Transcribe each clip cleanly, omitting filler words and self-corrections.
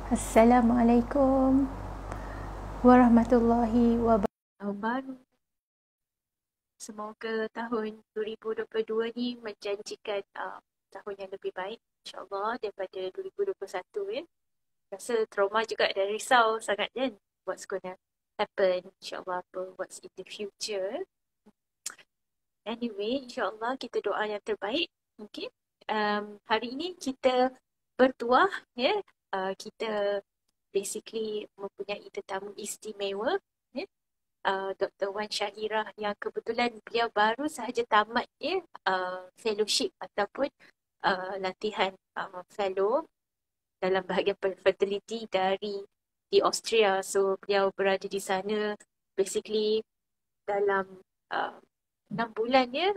Assalamualaikum warahmatullahi wabarakatuh. Tahun baru. Semoga tahun 2022 ni menjanjikan tahun yang lebih baik insyaAllah daripada 2021 ya. Rasa trauma juga dan risau sangat kan what's gonna happen insyaAllah apa what's in the future. Anyway, insyaAllah kita doa yang terbaik. Okay. Hari ini kita bertuah ya. Kita basically mempunyai tetamu istimewa ya. Dr. Wan Syahirah yang kebetulan beliau baru sahaja tamat ya, fellowship ataupun latihan fellow dalam bahagian fertility di Austria. So beliau berada di sana basically dalam uh, 6 bulan ya,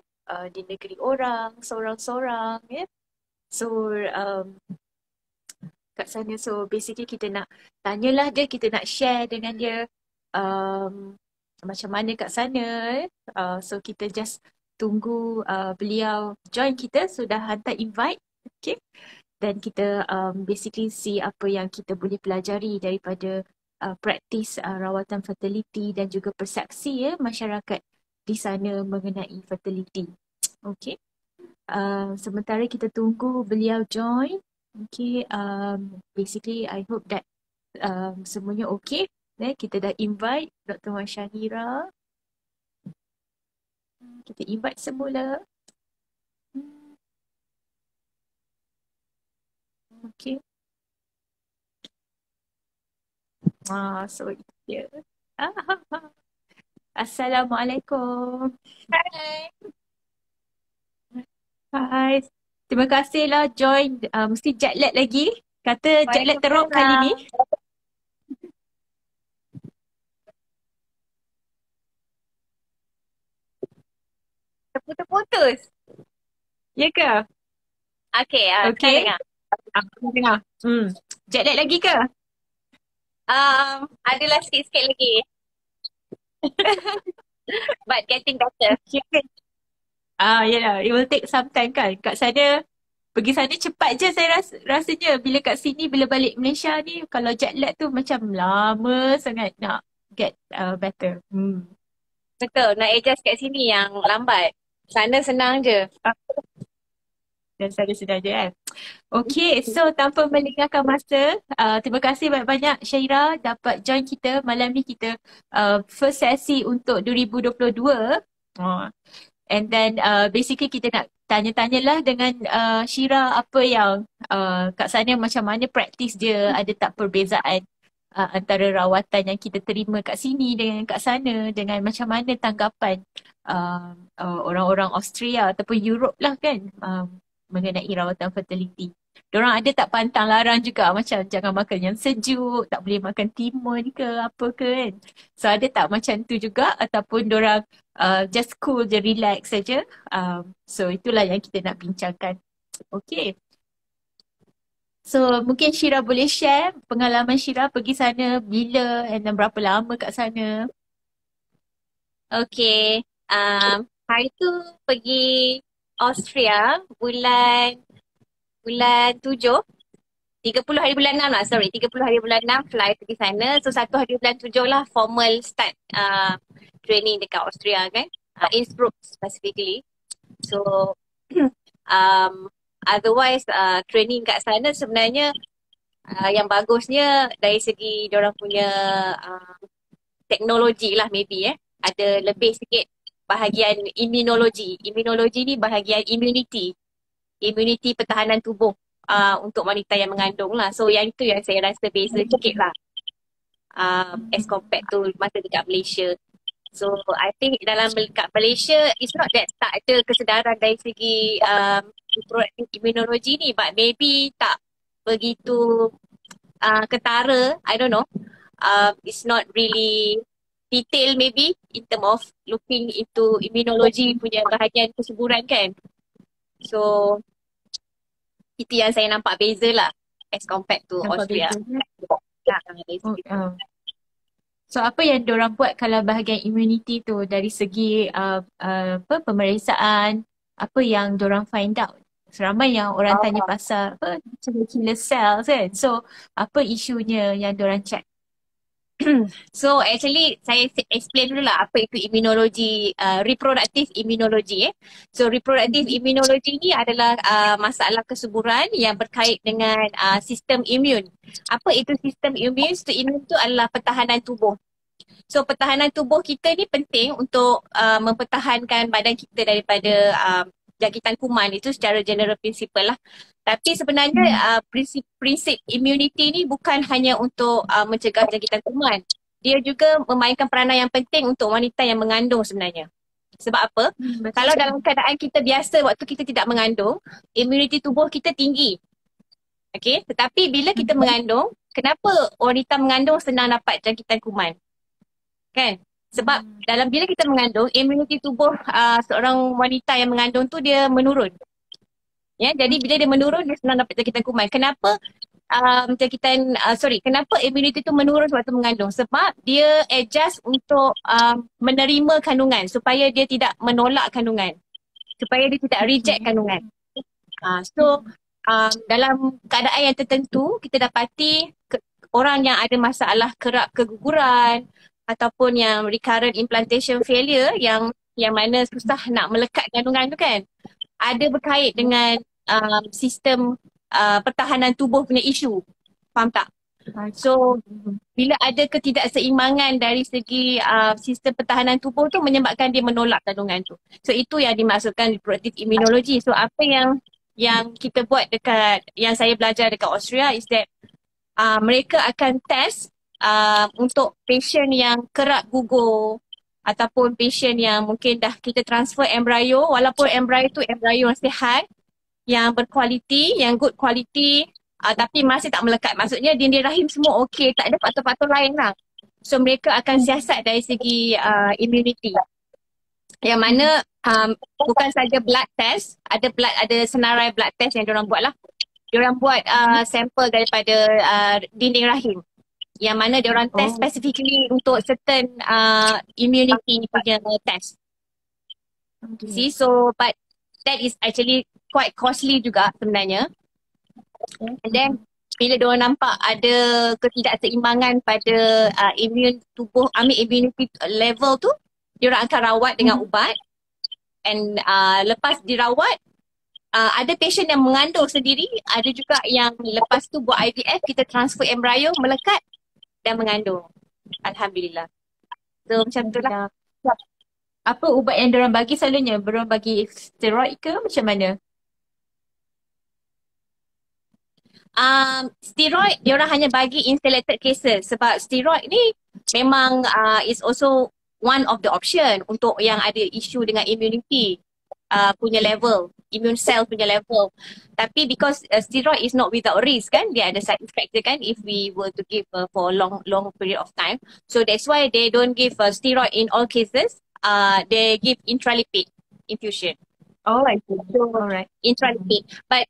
di negeri orang seorang-seorang ya. So kat sana, so basically kita nak tanyalah dia, kita nak share dengan dia macam mana kat sana. So kita just tunggu beliau join kita, sudah hantar invite. Okay. Dan kita basically see apa yang kita boleh pelajari daripada praktis rawatan fertility dan juga persepsi ya masyarakat di sana mengenai fertility. Okay. Sementara kita tunggu beliau join. Okay. Basically I hope that semuanya okay. Kita dah invite Dr. Wan Syahirah. Kita invite semula. Okay. So itu dia. Assalamualaikum. Hai. Hai. Terima kasihlah join. Mesti jet lag lagi. Kata jet lag teruk kali ni. Terputus-putus. Ya ke? Okay, Okay. dengar. Dengar. Jet lag lagi ke? Adalah sikit-sikit lagi. But getting better. Okay. Yelah. It will take some time kan. Kat sana, pergi sana cepat je saya rasanya. Bila kat sini, bila balik Malaysia ni, kalau jet lag tu macam lama sangat nak get better. Betul, nak adjust kat sini yang lambat. Sana senang je. Dan saya sedar je kan. Okay, so tanpa melengahkan masa, terima kasih banyak-banyak Syairah dapat join kita malam ni. Kita first sesi untuk 2022. And then basically kita nak tanya-tanyalah dengan Syira apa yang kat sana macam mana praktis dia, ada tak perbezaan antara rawatan yang kita terima kat sini dengan kat sana, dengan macam mana tanggapan orang-orang Austria ataupun Europe lah kan mengenai rawatan fertility. Diorang ada tak pantang larang juga macam jangan makan yang sejuk, tak boleh makan timun ke apa ke kan. So ada tak macam tu juga ataupun diorang just cool je, relax saja. So itulah yang kita nak bincangkan. Okay. So mungkin Syira boleh share pengalaman Syira pergi sana bila and then berapa lama kat sana. Okay. Hari tu pergi Austria bulan 7. 30 hari bulan 6 lah, 30 hari bulan 6 fly pergi sana. So 1 hari bulan 7 lah formal start training dekat Austria kan. Innsbruck specifically. So otherwise training kat sana sebenarnya yang bagusnya dari segi diorang punya teknologi lah maybe ada lebih sikit bahagian imunologi. Imunologi ni bahagian immunity pertahanan tubuh untuk wanita yang mengandung lah. So yang itu yang saya rasa beza sikit lah as compared to masa dekat Malaysia. So I think dalam dekat Malaysia it's not that tak ada kesedaran dari segi imunologi ni, but maybe tak begitu ketara, I don't know. It's not really detail maybe in term of looking into immunology punya bahagian kesuburan kan. So itu yang saya nampak beza lah as compared to Austria. So apa yang diorang buat kalau bahagian immunity tu dari segi pemeriksaan, apa yang diorang find out Seramai yang orang tanya pasal apa killer cells kan. So apa isunya yang diorang check? So actually saya explain dulu lah apa itu imunologi, reproductive immunology. So reproductive immunology ni adalah masalah kesuburan yang berkait dengan sistem imun. Apa itu sistem imun? Sistem imun tu adalah pertahanan tubuh. So pertahanan tubuh kita ni penting untuk mempertahankan badan kita daripada jangkitan kuman, itu secara general principle lah. Tapi sebenarnya prinsip immunity ni bukan hanya untuk mencegah jangkitan kuman. Dia juga memainkan peranan yang penting untuk wanita yang mengandung sebenarnya. Sebab apa? Kalau dalam keadaan kita biasa waktu kita tidak mengandung, immunity tubuh kita tinggi. Okay? Tetapi bila kita mengandung, kenapa wanita mengandung senang dapat jangkitan kuman? Kan? Sebab bila kita mengandung, immunity tubuh seorang wanita yang mengandung tu dia menurun. Ya, jadi bila dia menurun, dia senang dapat jangkitan kuman. Kenapa kenapa immunity tu menurun waktu mengandung? Sebab dia adjust untuk menerima kandungan supaya dia tidak menolak kandungan. Supaya dia tidak reject kandungan. Dalam keadaan yang tertentu, kita dapati orang yang ada masalah kerap keguguran ataupun yang recurrent implantation failure yang mana susah nak melekat kandungan tu kan, ada berkait dengan sistem pertahanan tubuh punya isu. Faham tak? So bila ada ketidakseimbangan dari segi sistem pertahanan tubuh tu menyebabkan dia menolak kandungan tu. So itu yang dimaksudkan reproductive immunology. So apa yang kita buat yang saya belajar dekat Austria is that mereka akan test untuk patient yang kerap gugur ataupun patient yang mungkin dah kita transfer embryo, walaupun embryo tu embryo yang sihat, yang berkualiti, yang good quality, tapi masih tak melekat. Maksudnya dinding rahim semua okey, tak ada faktor-faktor lain lah. So mereka akan siasat dari segi immunity. Yang mana bukan saja blood test, ada senarai blood test yang diorang buat lah. Diorang buat sampel daripada dinding rahim. Yang mana diorang test specifically untuk certain immunity punya test. See, so but that is actually quite costly juga sebenarnya. And then bila diorang nampak ada ketidakseimbangan pada immunity level tu, diorang akan rawat dengan ubat. And lepas dirawat, ada patient yang mengandung sendiri, ada juga yang lepas tu buat IVF, kita transfer embryo, melekat dan mengandung. Alhamdulillah. So macam tu lah. Apa ubat yang diorang bagi selalunya? Diorang bagi steroid ke macam mana? Steroid diorang hanya bagi in selected cases. Sebab steroid ni memang is also one of the option untuk yang ada isu dengan immunity punya level, immune cell punya level. Tapi because steroid is not without risk kan, dia ada side effect dia kan if we were to give for a long period of time. So that's why they don't give steroid in all cases. They give intralipid infusion. Oh, I see. So, alright. Intralipid. But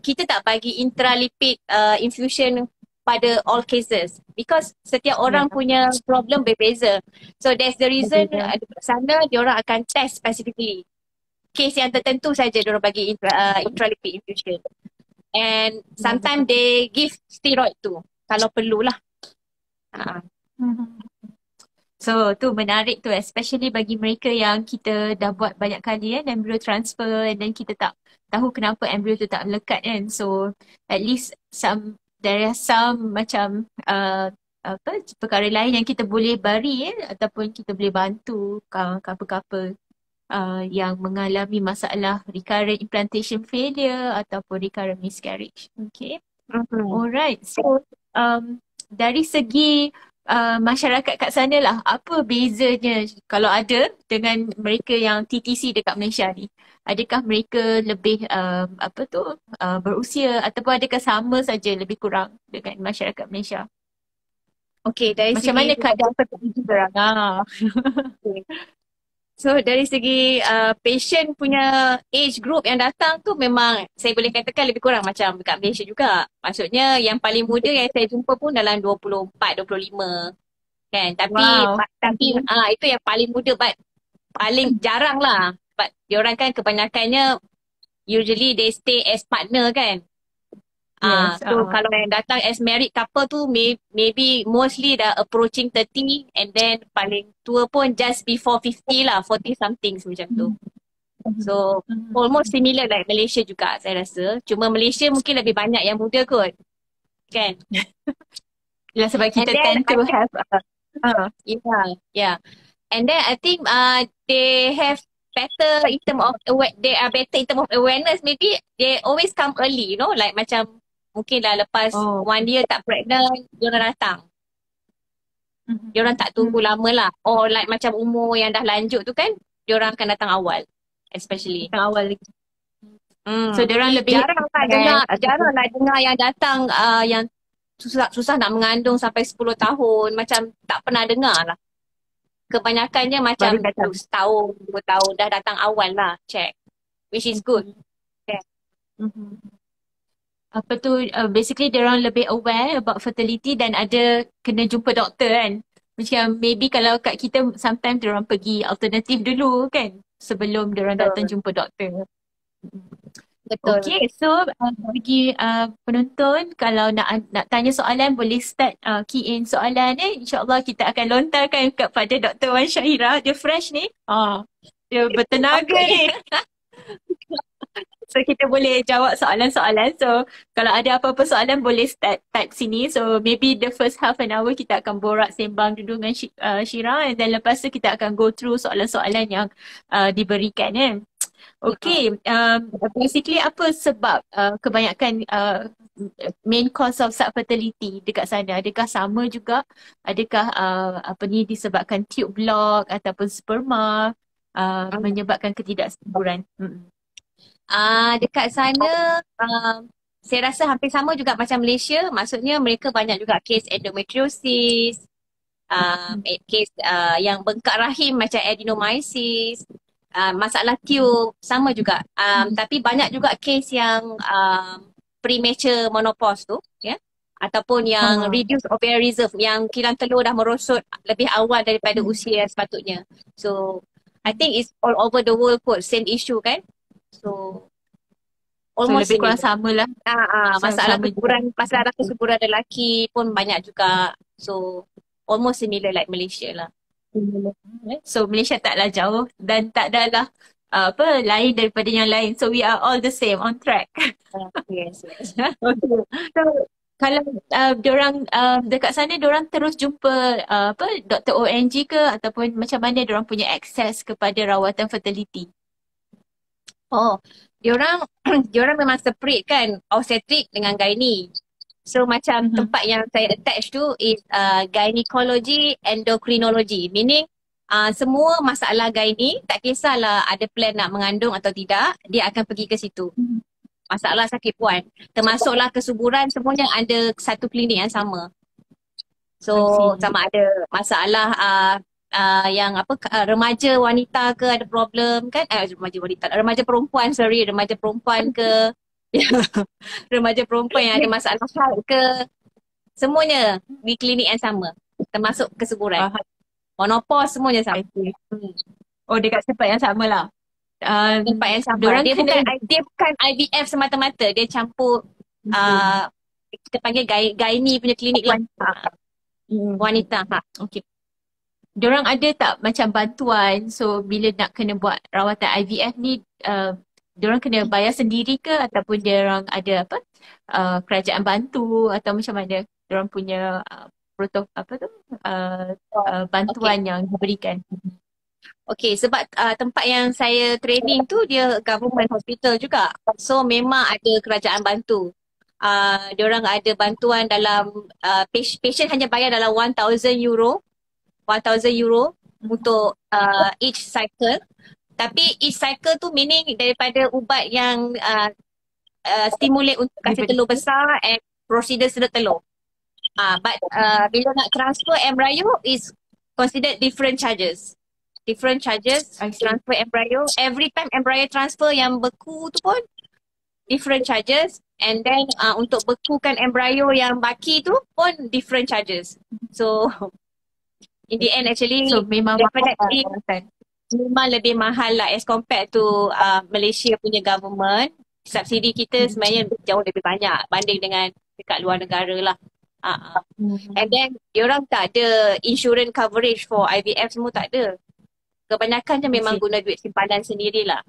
kita tak bagi intralipid infusion pada all cases because setiap orang punya problem berbeza. So that's the reason di sana diorang akan test specifically. Case yang tertentu saja diorang bagi intralipid infusion. And sometimes they give steroid tu kalau perlulah. So tu menarik tu, especially bagi mereka yang kita dah buat banyak kali embryo transfer and then kita tak tahu kenapa embryo tu tak melekat kan. So at least there are some macam perkara lain yang kita boleh bari ataupun kita boleh bantu couple-couple yang mengalami masalah recurrent implantation failure ataupun recurrent miscarriage. Okay. Alright. So dari segi masyarakat kat sana lah, apa bezanya kalau ada dengan mereka yang TTC dekat Malaysia ni? Adakah mereka lebih berusia ataupun adakah sama saja lebih kurang dengan masyarakat Malaysia? Okay, dari macam mana keadaan PPG korang? So dari segi patient punya age group yang datang tu memang saya boleh katakan lebih kurang macam dekat Malaysia juga. Maksudnya yang paling muda yang saya jumpa pun dalam 24, 25 kan. Tapi itu yang paling muda, but paling jarang lah. But diorang kan kebanyakannya usually they stay as partner kan. Yes. So kalau yang datang as married couple tu maybe mostly dah approaching 30 and then paling tua pun just before 50 lah, 40 something macam tu. So almost similar like Malaysia juga saya rasa. Cuma Malaysia mungkin lebih banyak yang muda kot. Kan? Ya, sebab kita tend to have yeah. And then I think they have better in term of they are better in term of awareness. Maybe they always come early, you know, like macam mungkin lah lepas 1 year tak pregnant, diorang datang. Diorang tak tunggu lama lah. Or like macam umur yang dah lanjut tu kan, diorang akan datang awal. Especially. Datang awal lagi. So diorang lebih jarang lah dengar yang datang yang susah nak mengandung sampai 10 tahun. Macam tak pernah dengar lah. Kebanyakannya macam setahun, 2 tahun dah datang awal lah check. Which is good. Apa tu, basically diorang lebih aware about fertility dan ada kena jumpa doktor kan. Macam maybe kalau kat kita sometimes diorang pergi alternatif dulu kan sebelum diorang datang jumpa doktor. Betul. Okay, so bagi penonton kalau nak tanya soalan boleh start key in soalan ni. InsyaAllah kita akan lontarkan kepada Dr. Wan Syahira. Dia fresh ni. Dia bertenaga ni. So kita boleh jawab soalan-soalan. So kalau ada apa-apa soalan boleh start type sini. So maybe the first half an hour kita akan borak sembang dulu dengan Syira. And then lepas tu kita akan go through soalan-soalan yang diberikan kan. Okay, basically apa sebab kebanyakan main cause of subfertility dekat sana? Adakah sama juga? Adakah disebabkan tube block ataupun sperma menyebabkan ketidaksuburan? Dekat sana saya rasa hampir sama juga macam Malaysia. Maksudnya mereka banyak juga kes endometriosis, kes yang bengkak rahim macam adenomyosis, masalah tube sama juga. Tapi banyak juga kes yang premature menopause tu, ya, ataupun yang reduced ovarian reserve, yang kilang telur dah merosot lebih awal daripada usia yang sepatutnya. So I think it's all over the world kot, same issue kan. So almost lebih kurang sama lah. Masalah kesuburan lelaki pun banyak juga. So almost similar like Malaysia lah. So Malaysia taklah jauh dan tak adalah lain daripada yang lain. So we are all the same on track. Yes. Okay. So kalau diorang dekat sana diorang terus jumpa Dr. ONG ke ataupun macam mana diorang punya akses kepada rawatan fertility? Diorang memang separate kan, obstetric dengan gynae. So macam tempat yang saya attach tu is gynecology, endocrinology. Meaning semua masalah gynae, tak kisahlah ada plan nak mengandung atau tidak, dia akan pergi ke situ. Masalah sakit puan, termasuklah kesuburan, semuanya ada satu klinik yang sama. So sama ada masalah yang remaja wanita ke ada problem kan, remaja perempuan ke remaja perempuan yang ada masalah haid ke, semuanya di klinik yang sama, termasuk kesuburan, menopause, semuanya sama. Dekat tempat yang sama lah. Tempat yang sama. Dia bukan IVF semata-mata, dia campur kita panggil gynae punya klinik lah. Wanita. Okay. Diorang ada tak macam bantuan, so bila nak kena buat rawatan IVF ni diorang kena bayar sendiri ke ataupun diorang ada kerajaan bantu atau macam mana diorang punya bantuan yang diberikan? Okay, sebab tempat yang saya training tu dia government hospital juga. So memang ada kerajaan bantu. Diorang ada bantuan dalam patient hanya bayar dalam 1,000 euro untuk each cycle. Tapi each cycle tu meaning daripada ubat yang stimulate untuk kasih telur besar and proceed sedut telur. But bila nak transfer embryo is considered different charges. Transfer embryo. Every time embryo transfer yang beku tu pun different charges. And then untuk bekukan embryo yang baki tu pun different charges. So in the end actually so memang definitely memang lebih mahal lah as compared to Malaysia punya government. Subsidi kita sebenarnya jauh lebih banyak banding dengan dekat luar negara lah. And then diorang tak ada insurance coverage for IVF, semua tak ada. Kebanyakannya memang guna duit simpanan sendirilah.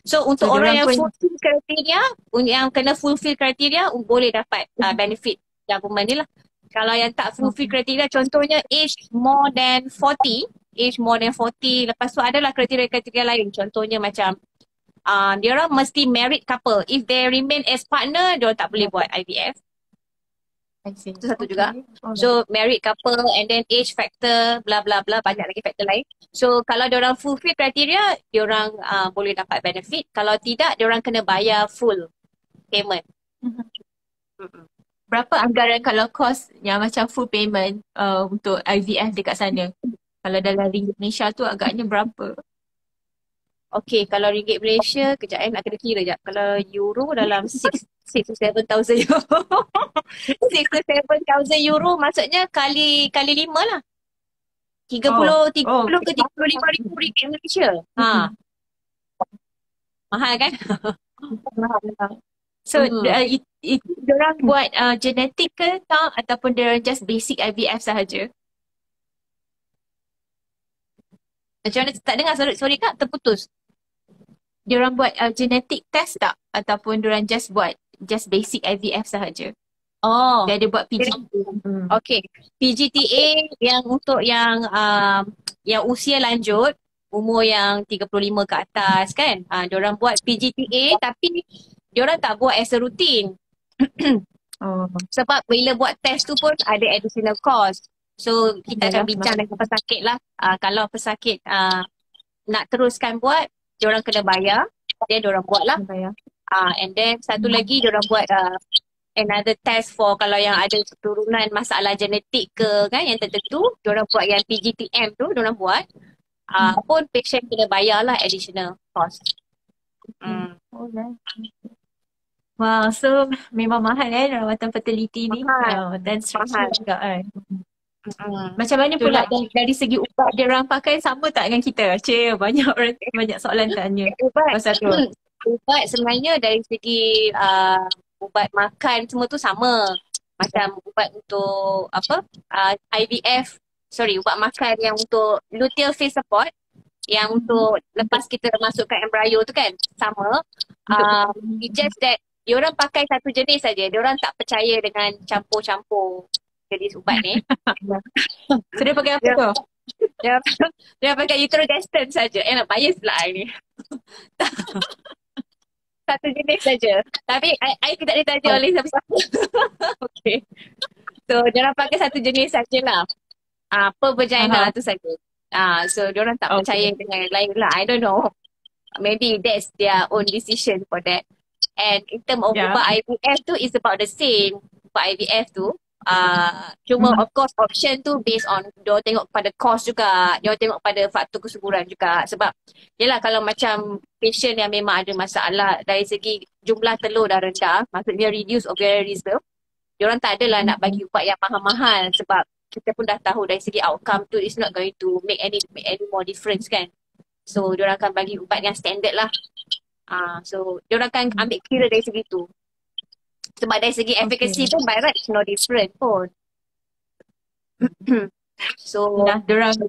So untuk So, orang diorang yang pun fulfill kriteria, yang kena fulfill kriteria boleh dapat benefit government ni lah. Kalau yang tak fulfill kriteria, contohnya age more than 40, lepas tu adalah kriteria-kriteria lain. Contohnya macam diorang mesti married couple. If they remain as partner, diorang tak boleh buat IVF. Itu satu juga. So married couple and then age factor, bla bla bla, banyak lagi faktor lain. So kalau diorang fulfill kriteria, diorang boleh dapat benefit. Kalau tidak, diorang kena bayar full payment. berapa anggaran kalau kos yang macam full payment untuk IVF dekat sana? Kalau dalam ringgit Malaysia tu agaknya berapa? Okay, kalau ringgit Malaysia, kejap nak kena kira sekejap. Kalau euro dalam 6 to 7,000 euro. 6 to 7,000 euro maksudnya kali 5 lah. 30 ke 35 ribu ringgit Malaysia. Mahal kan? So, diorang buat genetik ke tak ataupun diorang just basic IVF sahaja? Macam mana tak dengar? Sorry Kak, terputus. Diorang buat genetic test tak ataupun diorang just buat just basic IVF sahaja? Dia ada buat PGTA. Okay. PGTA yang untuk yang usia lanjut, umur yang 35 ke atas kan. Diorang buat PGTA tapi diorang tak buat as a routine. Sebab bila buat test tu pun ada additional cost. So kita akan bincang dengan pesakit lah. Kalau pesakit nak teruskan buat, diorang kena bayar. Then diorang buat lah. And then satu lagi diorang buat another test for kalau yang ada keturunan masalah genetik ke kan yang tertentu, diorang buat yang PGTM tu, diorang buat pun patient kena bayar lah additional cost. Wow, so memang mahal rawatan fertility ni. Dan stressful juga kan. Macam mana pula dari segi ubat diorang pakai sama tak dengan kita? Banyak soalan tanya pasal tu. Ubat sebenarnya dari segi ubat makan semua tu sama. Macam ubat untuk ubat makan yang untuk luteal phase support, yang untuk lepas kita masukkan embryo tu kan, sama. It's just that diorang pakai satu jenis saja. Diorang tak percaya dengan campur-campur jenis ubat ni. So dia pakai apa tu? Dia pakai uterodestin saja. Bias pula ni. Satu jenis saja. Tapi I tidak ditanya oleh siapa-siapa. Okay. So diorang pakai satu jenis sajalah. Per vagina tu saja. So diorang tak percaya dengan yang lain lah. I don't know. Maybe that's their own decision for that. And in terms of ubat IVF tu is about the same. Ubat IVF tu cuma of course option tu based on dia tengok pada cost juga, dia tengok pada faktor kesuburan juga. Sebab yelah kalau macam patient yang memang ada masalah dari segi jumlah telur dah rendah, maksudnya reduce ovarian reserve, diorang tak adalah nak bagi ubat yang mahal-mahal sebab kita pun dah tahu dari segi outcome tu is not going to make any more difference kan. So diorang akan bagi ubat yang standard lah. So diorang akan ambil kira dari segi tu. Sebab dari segi efficacy pun by right no different pun. So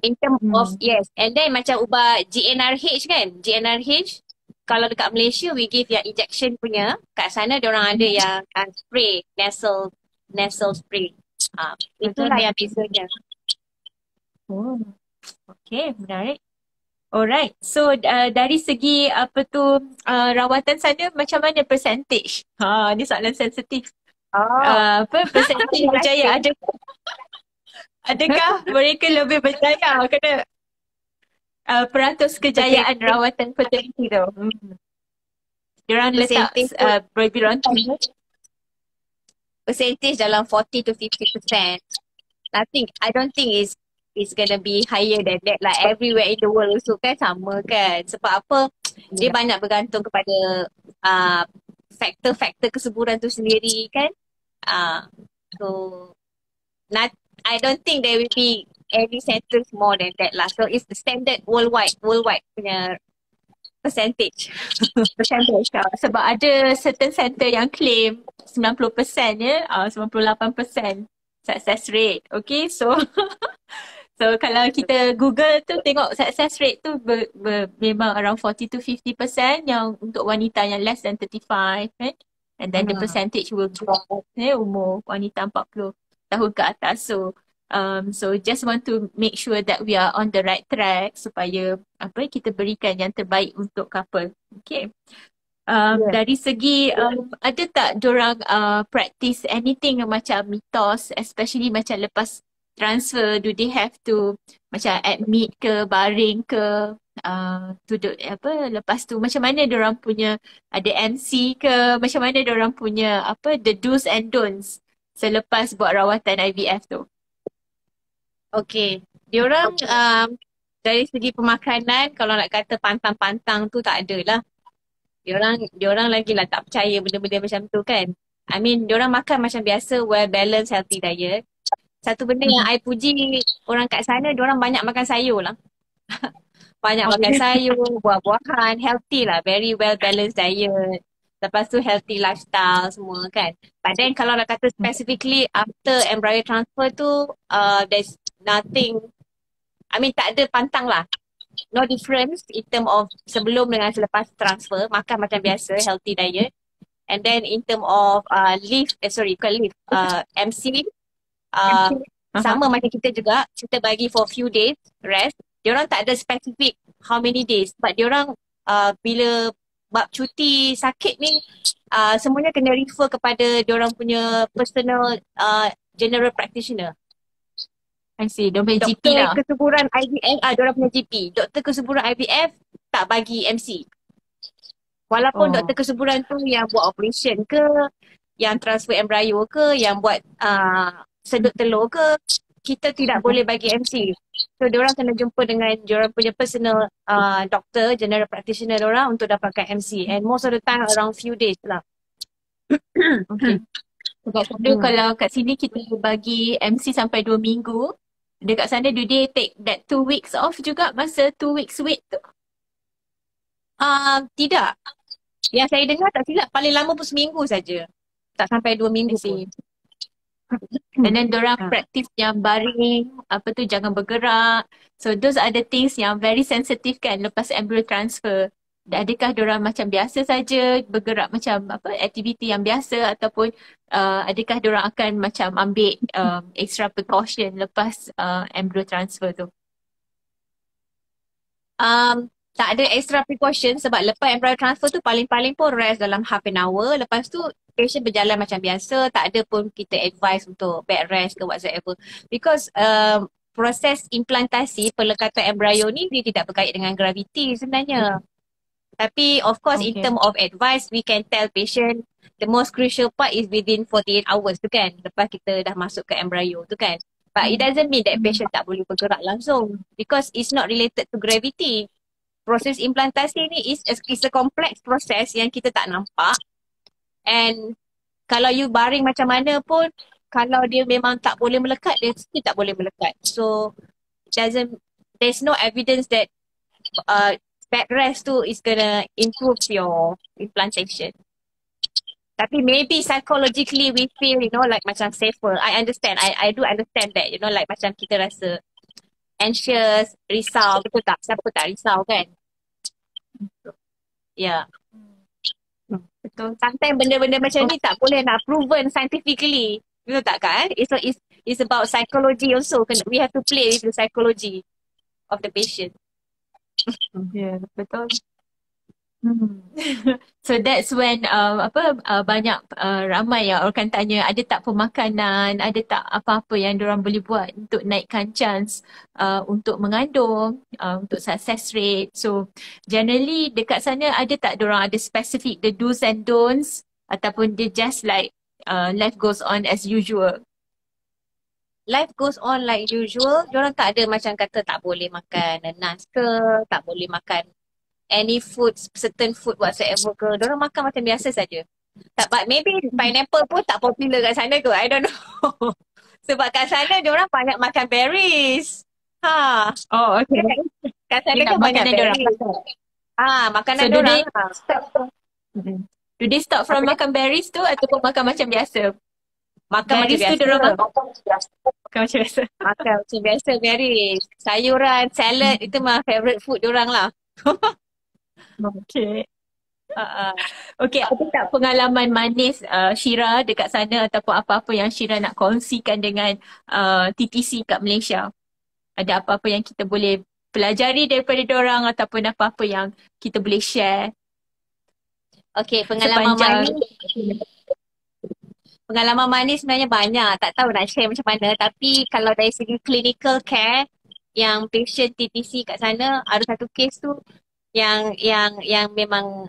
in terms of and then macam ubat GnRH kan, GnRH kalau dekat Malaysia we give yang injection punya, kat sana diorang ada yang spray, nasal spray. Itulah yang bezanya. Okay, menarik. Alright, so dari segi rawatan sana macam mana percentage? Ni soalan sensitif. Percentage berjaya adakah mereka lebih berjaya kena peratus kejayaan rawatan fertility tu? Diorang letak percentage dalam 40 to 50%. I don't think it's gonna be higher than that lah. Everywhere in the world also kan sama kan. Sebab apa? Dia banyak bergantung kepada faktor-faktor kesuburan tu sendiri kan. So I don't think there will be any centers more than that lah. So it's the standard worldwide punya percentage. Percentage. Sebab ada certain center yang claim 90% ya, 98% success rate. Okay, so so kalau kita Google tu tengok success rate tu memang around 40 to 50% yang untuk wanita yang less than 35 kan. And then the percentage will drop umur wanita 40 tahun ke atas. So just want to make sure that we are on the right track supaya kita berikan yang terbaik untuk couple. Okay. Dari segi ada tak diorang practice anything yang macam mitos, especially macam lepas transfer, do they have to macam admit ke, baring ke, duduk lepas tu macam mana diorang punya, ada MC ke, macam mana diorang punya the do's and don'ts selepas buat rawatan IVF tu? Okay, diorang dari segi pemakanan kalau nak kata pantang-pantang tu tak ada lah. Diorang lagi lah tak percaya benda-benda macam tu kan. I mean, diorang makan macam biasa, well balanced healthy diet. Satu benda yang I puji orang kat sana, diorang banyak makan sayur lah. Banyak makan sayur, buah-buahan, healthy lah, very well balanced diet. Lepas tu healthy lifestyle semua kan. But then kalau nak kata specifically after embryo transfer tu, there's nothing, I mean tak ada pantang lah. No difference in term of sebelum dengan selepas transfer, makan macam biasa, healthy diet. And then in term of MC, sama macam kita juga, kita bagi for few days rest. Diorang tak ada specific how many days, but diorang bila bab cuti sakit ni, semuanya kena refer kepada diorang punya personal general practitioner. I see, diorang punya GP lah. Doktor kesuburan IVF, diorang punya GP. Doktor kesuburan IVF tak bagi MC. Walaupun doktor kesuburan tu yang buat operation ke, yang transfer embryo ke, yang buat sedut telur ke, kita tidak boleh bagi MC. So diorang kena jumpa dengan diorang punya personal doktor, general practitioner diorang untuk dapatkan MC. And most of the time around few days lah. Okay. Sebab kalau kat sini kita bagi MC sampai 2 minggu, dekat sana do they take that 2 weeks off juga masa 2 weeks wait tu? Tidak. Yang saya dengar tak silap paling lama pun seminggu saja. Tak sampai 2 minggu pun. And then diorang practice yang baring, jangan bergerak. So those are the things yang very sensitive kan lepas embryo transfer. Adakah diorang macam biasa saja bergerak macam aktiviti yang biasa, ataupun adakah diorang akan macam ambil extra precaution lepas embryo transfer tu? Tak ada extra precaution sebab lepas embryo transfer tu paling-paling pun rest dalam half an hour. Lepas tu patient berjalan macam biasa, tak ada pun kita advise untuk bed rest ke whatsoever. Because proses implantasi pelekatan embryo ni dia tidak berkait dengan graviti sebenarnya. Tapi of course in term of advice, we can tell patient the most crucial part is within 48 hours tu kan. Lepas kita dah masuk ke embryo tu kan. But it doesn't mean that patient tak boleh bergerak langsung because it's not related to gravity. Proses implantasi ni is a complex proses yang kita tak nampak. And kalau you baring macam mana pun, kalau dia memang tak boleh melekat, dia still tak boleh melekat. So there's no evidence that bed rest tu is gonna improve your implantation. Tapi maybe psychologically we feel, like macam safer. I understand. I do understand that, like macam kita rasa anxious, risau, betul tak? Siapa tak risau kan? Ya. Yeah. Betul. Sometimes benda-benda macam ni tak boleh nak proven scientifically. Betul tak kan? It's about psychology also. We have to play with the psychology of the patient. Yeah, betul. So that's when banyak ramai yang orang tanya ada tak pemakanan, ada tak apa-apa yang diorang boleh buat untuk naikkan chance untuk mengandung, untuk success rate. So generally dekat sana ada tak diorang ada specific the do's and don'ts, ataupun dia just like life goes on as usual? Life goes on like usual. Diorang tak ada macam kata tak boleh makan nanas ke, tak boleh makan any food, certain food whatsoever ke. Diorang makan macam biasa saja. But maybe pineapple pun tak popular kat sana ke. I don't know. Sebab kat sana dia orang banyak makan berries. Ha, Oh, okay. kat sana Ingat kan banyak makanan diorang. berries. So, Makanan dia do orang. they start from, do they start Apa from dia? makan berries tu ataupun makan macam biasa? Makan macam Berries tu biasa. diorang makan macam biasa. Makan macam biasa berries. Sayuran, salad itu mah favorite food dia orang lah. Okay. Ha, Okay, ada tak pengalaman manis Syira dekat sana ataupun apa-apa yang Syira nak kongsikan dengan TTC kat Malaysia? Ada apa-apa yang kita boleh pelajari daripada diorang ataupun apa-apa yang kita boleh share Okay, sepanjang pengalaman manis sebenarnya banyak. Tak tahu nak share macam mana. Tapi kalau dari segi clinical care, yang patient TTC kat sana, ada satu case tu yang memang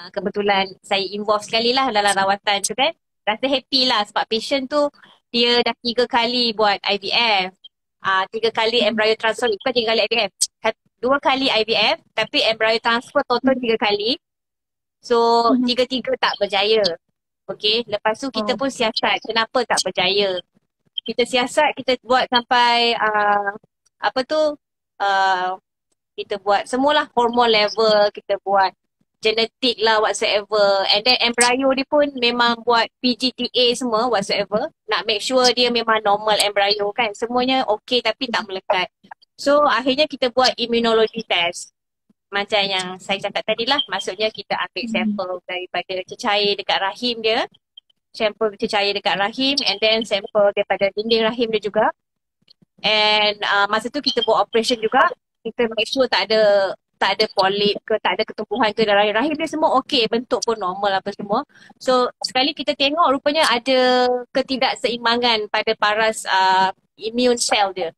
kebetulan saya involve sekali lah dalam rawatan tu kan. Rasa happy lah sebab patient tu dia dah 3 kali buat IVF. 3 kali embryo transfer, bukan 3 kali IVF. 2 kali IVF tapi embryo transfer total 3 kali. So, tiga-tiga tak berjaya. Okay, lepas tu kita pun siasat kenapa tak berjaya. Kita siasat, kita buat sampai apa tu, uh, kita buat semualah hormone level, kita buat genetik lah whatsoever. And then embryo dia pun memang buat PGTA semua whatsoever. Nak make sure dia memang normal embryo kan. Semuanya okay tapi tak melekat. So akhirnya kita buat immunology test. Macam yang saya cakap tadi lah. Maksudnya kita ambil sampel daripada cecair dekat rahim dia. Sampel cecair dekat rahim and then sampel daripada dinding rahim dia juga. And masa tu kita buat operation juga. Kita make sure tak ada polip ke, tak ada ketumbuhan ke dalam rahim dia, semua okey, bentuk pun normal apa semua. So sekali kita tengok rupanya ada ketidakseimbangan pada paras immune cell dia.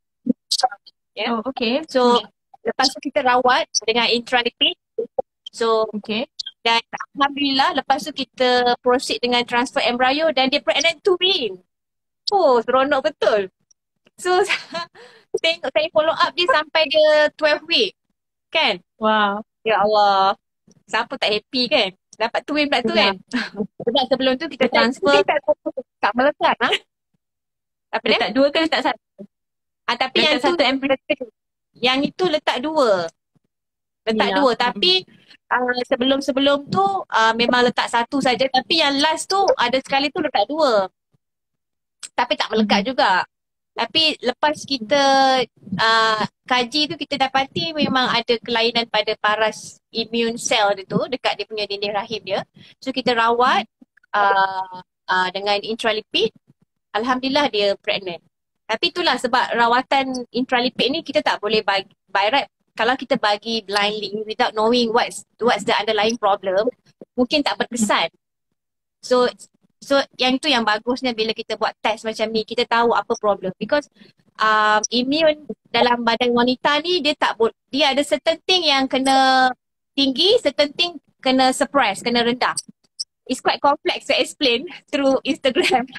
Yeah. Oh, okay. So lepas tu kita rawat dengan intralipid. So Okay. dan alhamdulillah lepas tu kita proceed dengan transfer embryo dan dia pregnant twin. Oh, seronok betul. So tengok saya follow up dia sampai dia 12 week. Kan? Wow. Ya Allah. Siapa tak happy kan? Dapat twin pula tu kan? Sebab sebelum tu kita transfer tak melekat. Apa dia? Letak 2 ke letak 1? Tapi Letak yang tu satu embryo. yang itu letak 2. Letak Ya. 2 tapi sebelum-sebelum tu memang letak 1 saja tapi yang last tu ada sekali tu letak 2. Tapi tak melekat juga. Tapi lepas kita kaji tu kita dapati memang ada kelainan pada paras immune cell dia tu dekat dia punya dinding rahim dia. So kita rawat dengan intralipid. Alhamdulillah dia pregnant. Tapi itulah sebab rawatan intralipid ni kita tak boleh bagi by right. Kalau kita bagi blindly without knowing what's the underlying problem, mungkin tak berkesan. So yang tu yang bagusnya bila kita buat test macam ni, kita tahu apa problem. Because immune dalam badan wanita ni dia ada certain thing yang kena tinggi, certain thing kena suppress, kena rendah. It's quite complex to explain through Instagram.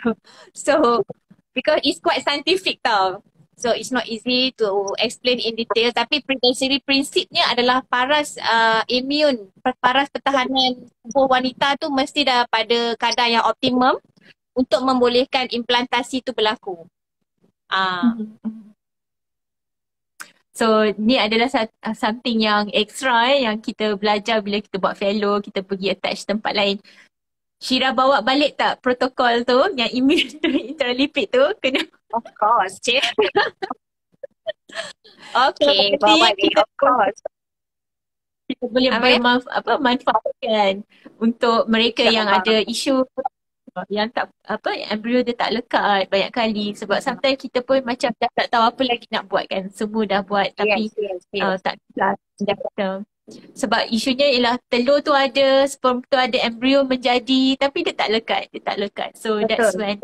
So because it's quite scientific tau. So it's not easy to explain in detail, tapi prinsipnya adalah paras immune, paras pertahanan tubuh wanita tu mesti dah pada kadar yang optimum untuk membolehkan implantasi tu berlaku. So ni adalah something yang extra yang kita belajar bila kita buat fellow, kita pergi attach tempat lain. Syira bawa balik tak protokol tu yang immune tu, intralipid tu? Kena. Of course, cik. Okay, bawa balik, of course. Kita boleh manfaatkan untuk mereka yang ada isu yang tak embryo dia tak lekat banyak kali, sebab sometimes kita pun macam dah tak tahu apa lagi nak buat kan, semua dah buat tapi Yes. tak kata. Sebab isunya ialah telur tu ada, sperm tu ada, embryo menjadi tapi dia tak lekat. So that's when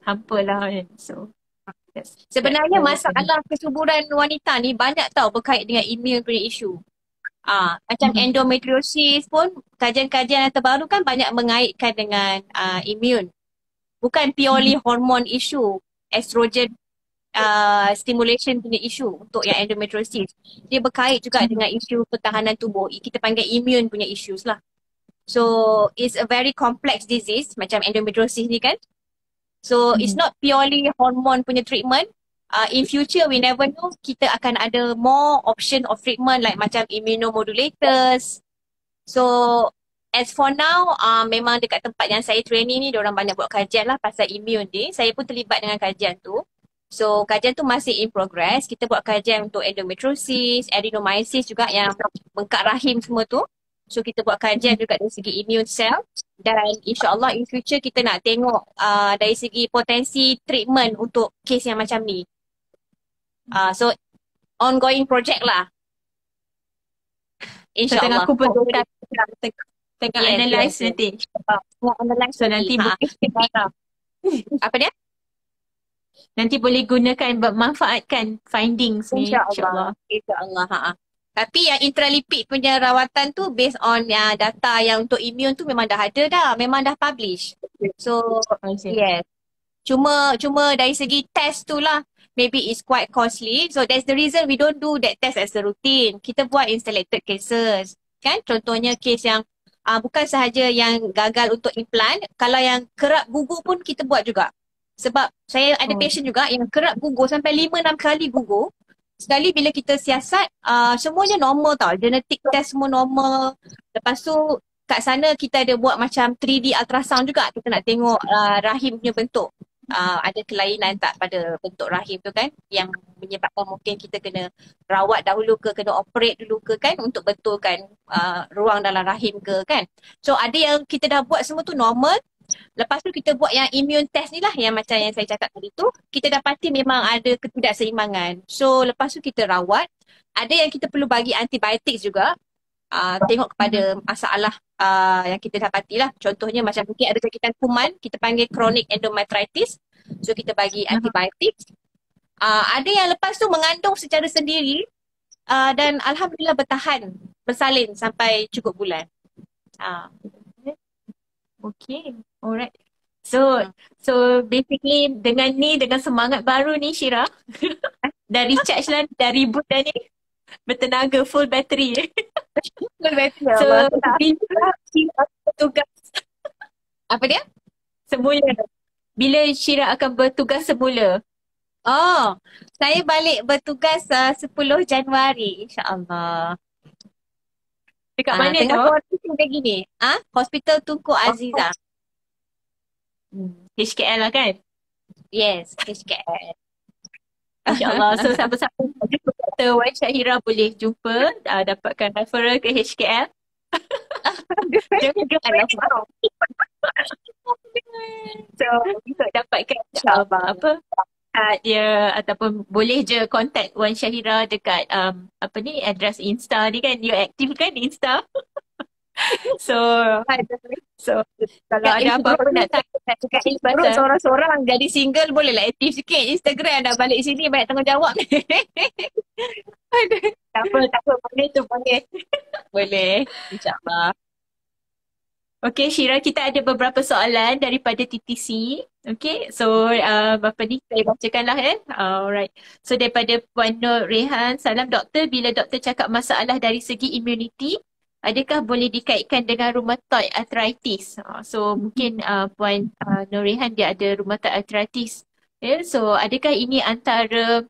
hampa lah kan. So sebenarnya masalah kesuburan wanita ni banyak tau berkait dengan immune punya isu. Macam endometriosis pun kajian-kajian yang terbaru kan banyak mengaitkan dengan immune. Bukan purely hormone issue, estrogen stimulation punya isu untuk yang endometriosis. Dia berkait juga dengan isu pertahanan tubuh. Kita panggil immune punya issues lah. So it's a very complex disease macam endometriosis ni kan. So it's not purely hormone punya treatment. In future we never know, kita akan ada more option of treatment like macam immunomodulators. So as for now, memang dekat tempat yang saya training ni, diorang banyak buat kajian lah pasal immune ni. Saya pun terlibat dengan kajian tu. So kajian tu masih in progress. Kita buat kajian untuk endometriosis, adenomyosis juga yang bengkak rahim semua tu. So kita buat kajian juga dari segi immune cell. Dan insyaAllah in future kita nak tengok dari segi potensi treatment untuk kes yang macam ni. So ongoing project lah. Tengah InsyaAllah. kumpulkan, tengah Yes, analyse yes. nanti. Analyze So nanti boleh, apa dia? nanti boleh gunakan buat manfaatkan findings ni, InsyaAllah. InsyaAllah. Tapi yang intralipid punya rawatan tu based on data yang untuk immune tu memang dah ada dah. Memang dah publish. So, yes. Cuma dari segi test tu lah, maybe it's quite costly. So that's the reason we don't do that test as a routine. Kita buat in selected cases. Kan? Contohnya case yang bukan sahaja yang gagal untuk implant. Kalau yang kerap gugur pun kita buat juga. Sebab saya ada patient juga yang kerap gugur sampai 5-6 kali gugur. Sekali bila kita siasat, semuanya normal tau. Genetic test semua normal. Lepas tu kat sana kita ada buat macam 3D ultrasound juga. Kita nak tengok rahim punya bentuk. Ada kelainan tak pada bentuk rahim tu kan, yang menyebabkan mungkin kita kena rawat dahulu ke, kena operate dulu ke kan, untuk betulkan ruang dalam rahim ke kan. So ada yang kita dah buat semua tu normal. Lepas tu kita buat yang immune test ni lah, yang macam yang saya cakap tadi tu, kita dapati memang ada ketidakseimbangan. So lepas tu kita rawat. Ada yang kita perlu bagi antibiotik juga. Tengok kepada masalah yang kita dapati lah. Contohnya macam mungkin ada sakitan kuman, kita panggil chronic endometritis. So kita bagi antibiotik. Ada yang lepas tu mengandung secara sendiri dan alhamdulillah bertahan, bersalin sampai cukup bulan. Okay, alright. So basically dengan semangat baru ni Syira, dah recharge lah, dah reboot dah ni, bertenaga, full battery. So bila Syira bertugas, apa dia? Semula, bila Syira akan bertugas semula? Oh, saya balik bertugas 10 Januari insyaAllah. Dekat mana tu? Tengah dia gini. Hospital Tunku Azizah. HKL lah kan? Yes, HKL. InsyaAllah. So siapa-siapa Dr. Wan Syahira boleh jumpa, dapatkan referral ke HKL. Jangan So untuk dapatkan dia, ataupun boleh je contact Wan Syahira dekat address Insta ni kan, you aktif kan Insta. So kalau ada apa-apa nak tanya seorang-seorang jadi single, boleh lah aktif sikit Instagram. Dah balik sini banyak tanggungjawab. Tak apa, boleh tu, boleh. Boleh, insyaAllah. Okay Syira, kita ada beberapa soalan daripada TTC. Okay, so saya bacakan lah alright. So daripada Puan Nur Rehan, salam doktor, bila doktor cakap masalah dari segi immunity, adakah boleh dikaitkan dengan rheumatoid arthritis? So mungkin Puan Nur Rehan dia ada rheumatoid arthritis. So adakah ini antara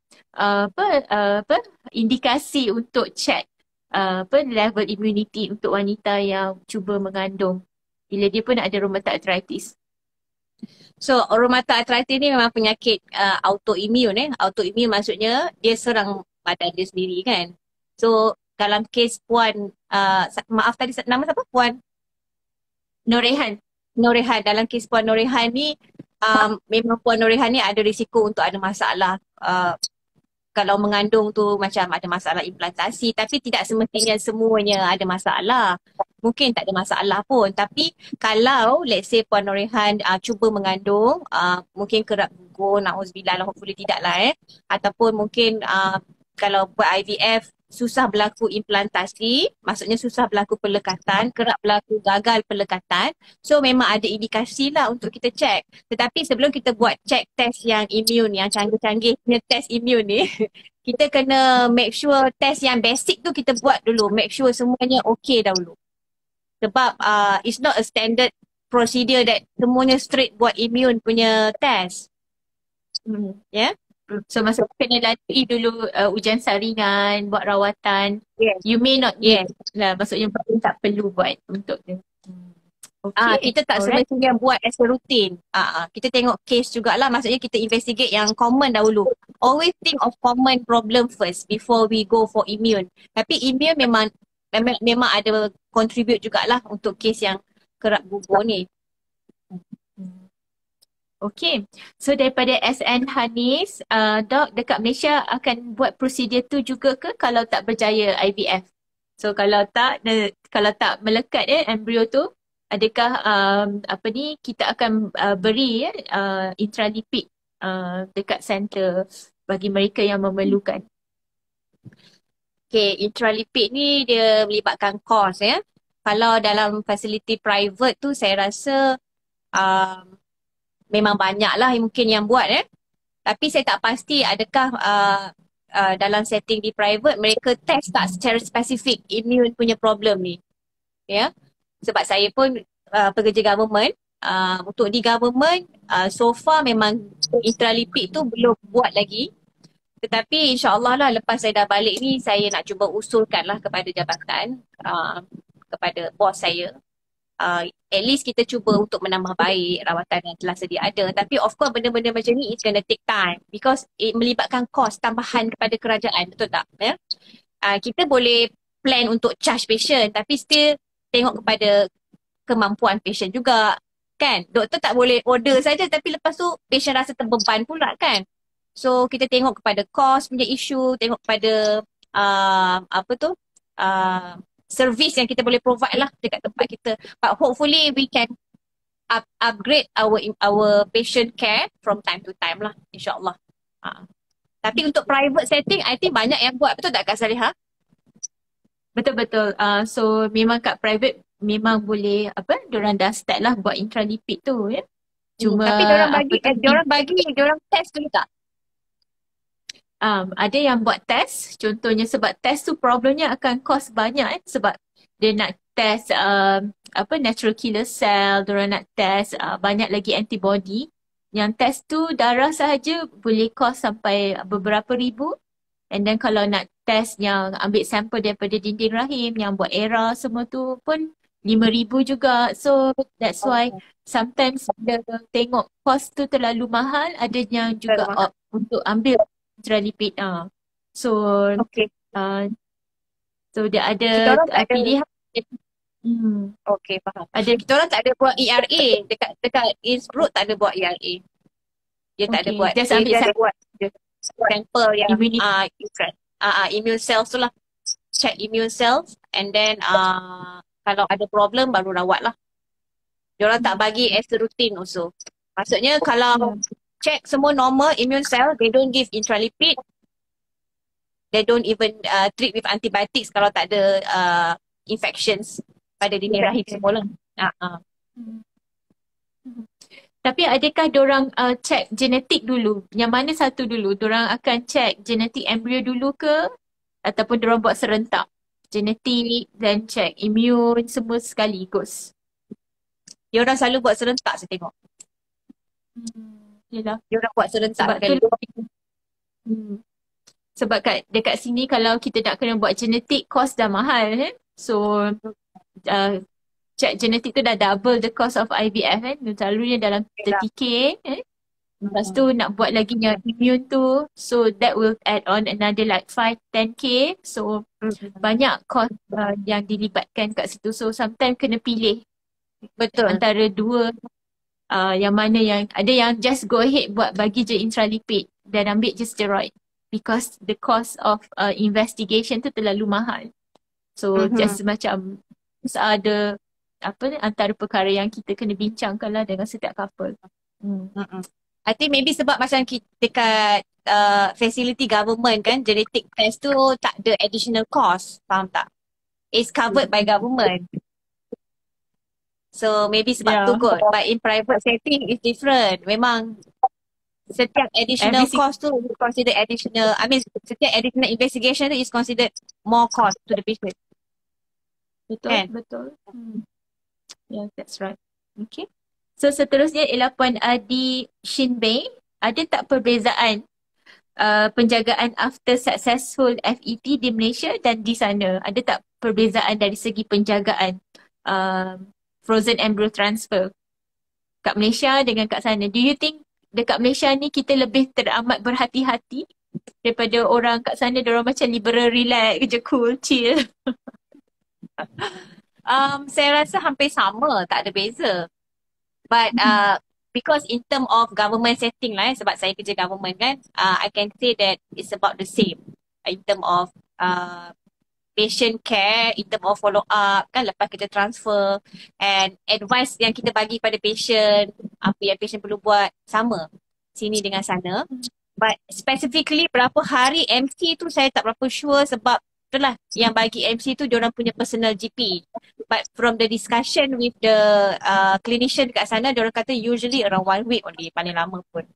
indikasi untuk check level immunity untuk wanita yang cuba mengandung bila dia pun ada rheumatoid arthritis? So rheumatoid arthritis ni memang penyakit autoimmune. Autoimmune maksudnya dia serang badan dia sendiri kan. So dalam kes Puan, maaf tadi nama siapa? Puan Norehan. Dalam kes Puan Norehan ni, memang Puan Norehan ni ada risiko untuk ada masalah. Kalau mengandung tu macam ada masalah implantasi, tapi tidak semestinya semuanya ada masalah. Mungkin tak ada masalah pun. Tapi kalau let's say Puan Norehan cuba mengandung, mungkin kerap gugur, na'udzubillah, hopefully tidak lah ataupun mungkin kalau buat IVF susah berlaku implantasi, maksudnya susah berlaku pelekatan, kerap berlaku gagal pelekatan. So memang ada indikasi lah untuk kita check. Tetapi sebelum kita buat check test yang immune, yang canggih-canggih punya test immune ni, kita kena make sure test yang basic tu kita buat dulu. Make sure semuanya okay dahulu. Sebab it's not a standard procedure that semuanya straight buat immune punya test. Yeah. So masa kena lalui dulu ujian saringan, buat rawatan. Yes. You may not need Yes. lah. Maksudnya tak perlu buat untuk dia. Okay. Kita tak semestinya buat as a routine. Kita tengok case jugalah. Maksudnya kita investigate yang common dahulu. Always think of common problem first before we go for immune. Tapi immune memang ada contribute jugalah untuk case yang kerap gugur ni. Okay. So daripada SN Hanis, Dok dekat Malaysia akan buat prosedur tu juga ke kalau tak berjaya IVF? So kalau tak melekat embrio tu, adakah kita akan beri intralipid dekat center bagi mereka yang memerlukan? Okay, intralipid ni dia melibatkan kos ya. Kalau dalam fasiliti private tu saya rasa memang banyak lah mungkin yang buat Tapi saya tak pasti adakah dalam setting di private mereka test tak secara spesifik immune punya problem ni. Ya. Sebab saya pun pekerja government. Untuk di government so far memang intralipid tu belum buat lagi. Tetapi insyaAllah lah lepas saya dah balik ni saya nak cuba usulkan lah kepada jabatan, kepada bos saya. At least kita cuba untuk menambah baik rawatan yang telah sedia ada. Tapi of course benda-benda macam ni it's gonna take time because it melibatkan kos tambahan kepada kerajaan, betul tak? Ya? Kita boleh plan untuk charge patient tapi still tengok kepada kemampuan patient juga. Kan? Doktor tak boleh order saja tapi lepas tu patient rasa terbeban pula kan? So kita tengok kepada kos punya isu, tengok kepada service yang kita boleh provide lah dekat tempat kita. But hopefully we can upgrade our patient care from time to time lah, insyaAllah. Tapi untuk private setting, I think banyak yang buat, betul tak Kak Salihah? Betul-betul. So memang kat private memang boleh diorang dah start lah buat intralipid tu ya. Cuma tapi diorang test dulu tak? Ada yang buat test, contohnya sebab test tu problemnya akan cost banyak sebab dia nak test natural killer cell, diorang nak test banyak lagi antibody. Yang test tu darah sahaja boleh cost sampai beberapa ribu. And then kalau nak test yang ambil sampel daripada dinding rahim, yang buat ERA semua tu pun 5,000 juga. So that's why sometimes bila tengok cost tu terlalu mahal, ada yang juga untuk ambil intralipid. So so dia ada pilihan. Okay, faham. Kita orang tak ada buat ERA dekat Innsbruck, tak ada buat ERA. Dia tak ada buat. Just ambil dia buat sampel yang immune cells tu lah. Check immune cells and then kalau ada problem baru rawat lah. Diorang tak bagi as a routine also. Maksudnya kalau check semua normal immune cell, they don't give intralipid. They don't even treat with antibiotics kalau tak ada infections pada dinding rahim semua lah. Tapi adakah diorang check genetik dulu? Yang mana satu dulu? Diorang akan check genetik embrio dulu ke? Ataupun diorang buat serentak? Genetik dan check immune semua sekaligus? Diorang selalu buat serentak saya tengok. Yelah. Diorang buat serentak sekali. Sebab dekat sini kalau kita nak kena buat genetik, cost dah mahal. So check genetik tu dah double the cost of IVF selalunya dalam 30k. Lepas tu nak buat lagi yang immune tu, so that will add on another like 5-10k. So banyak cost yang dilibatkan kat situ. So sometimes kena pilih. Betul. Antara dua yang mana yang ada yang just go ahead buat bagi je intralipid dan ambil je steroid because the cost of investigation tu terlalu mahal. So just macam ada antara perkara yang kita kena bincangkan lah dengan setiap couple. I think maybe sebab macam dekat facility government kan, genetic test tu tak ada additional cost, faham tak? It's covered by government. So maybe sebab tu kot. But in private setting it's different. Memang setiap additional cost tu consider additional, setiap additional investigation tu is considered more cost to the patient. Betul, betul. Yeah, that's right. Okay. So seterusnya ialah Puan Adi Shinbei. Ada tak perbezaan penjagaan after successful FET di Malaysia dan di sana? Ada tak perbezaan dari segi penjagaan frozen embryo transfer kat Malaysia dengan kat sana? Do you think dekat Malaysia ni kita lebih teramat berhati-hati daripada orang kat sana? Diorang macam liberal, relax je, cool, chill. Saya rasa hampir sama, tak ada beza. But because in term of government setting lah, sebab saya kerja government kan, I can say that it's about the same in term of patient care, in term of follow up kan, lepas kita transfer and advice yang kita bagi pada patient, apa yang patient perlu buat, sama sini dengan sana. But specifically berapa hari MC tu saya tak berapa sure, sebab itulah yang bagi MC tu diorang punya personal GP. But from the discussion with the clinician kat sana, diorang kata usually around 1 week only, paling lama pun.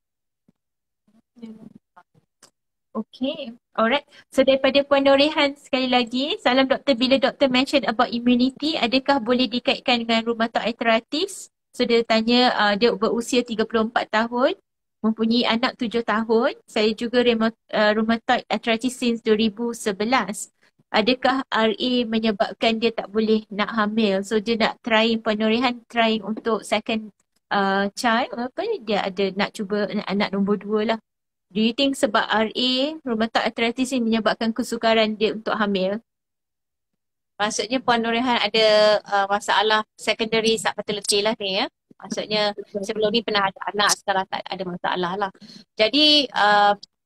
Okay, alright. So daripada Puan Norehan sekali lagi, salam doktor, bila doktor mention about immunity, adakah boleh dikaitkan dengan rheumatoid arthritis? So dia tanya, dia berusia 34 tahun, mempunyai anak 7 tahun. Saya juga rheumatoid arthritis since 2011. Adakah RA menyebabkan dia tak boleh nak hamil? So dia nak trying, Puan Norehan trying untuk second child, apa dia ada nak cuba anak nombor 2 lah. Do you think sebab RA, rheumatoid arthritis ni menyebabkan kesukaran dia untuk hamil? Maksudnya Puan Norehan ada masalah secondary subfertility lah ni ya. Maksudnya sebelum ni pernah ada anak, sekarang tak ada masalah lah. Jadi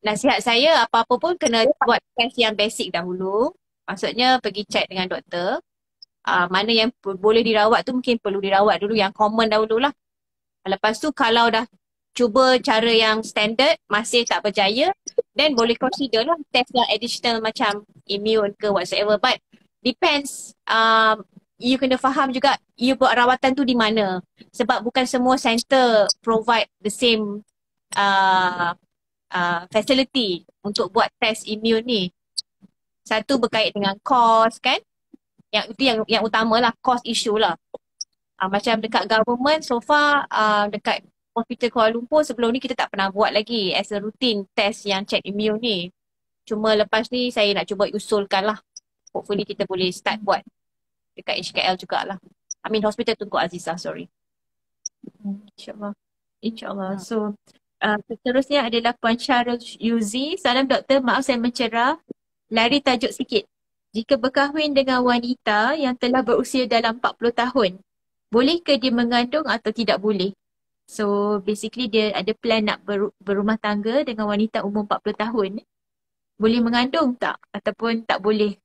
nasihat saya apa-apa pun kena buat test yang basic dahulu. Maksudnya pergi check dengan doktor. Mana yang boleh dirawat tu mungkin perlu dirawat dulu, yang common dahulu lah. Lepas tu kalau dah cuba cara yang standard masih tak berjaya, then boleh consider lah test yang additional macam immune ke whatsoever. But depends, you kena faham juga you buat rawatan tu di mana. Sebab bukan semua center provide the same facility untuk buat test immune ni. Satu berkait dengan cost kan, yang itu yang utama lah, cost issue lah. Macam dekat government so far, dekat Hospital Kuala Lumpur sebelum ni kita tak pernah buat lagi as a routine test yang check immune ni. Cuma lepas ni saya nak cuba usulkan lah. Hopefully kita boleh start buat dekat HKL jugalah. I mean Hospital Tunku Azizah, sorry. InsyaAllah. InsyaAllah. So seterusnya adalah Puan Syarul Yuzi. Salam doktor, maaf saya mencerah. Lari tajuk sikit. Jika berkahwin dengan wanita yang telah berusia dalam 40 tahun, bolehkah dia mengandung atau tidak boleh? So basically dia ada plan nak berumah tangga dengan wanita umur 40 tahun. Boleh mengandung tak? Ataupun tak boleh?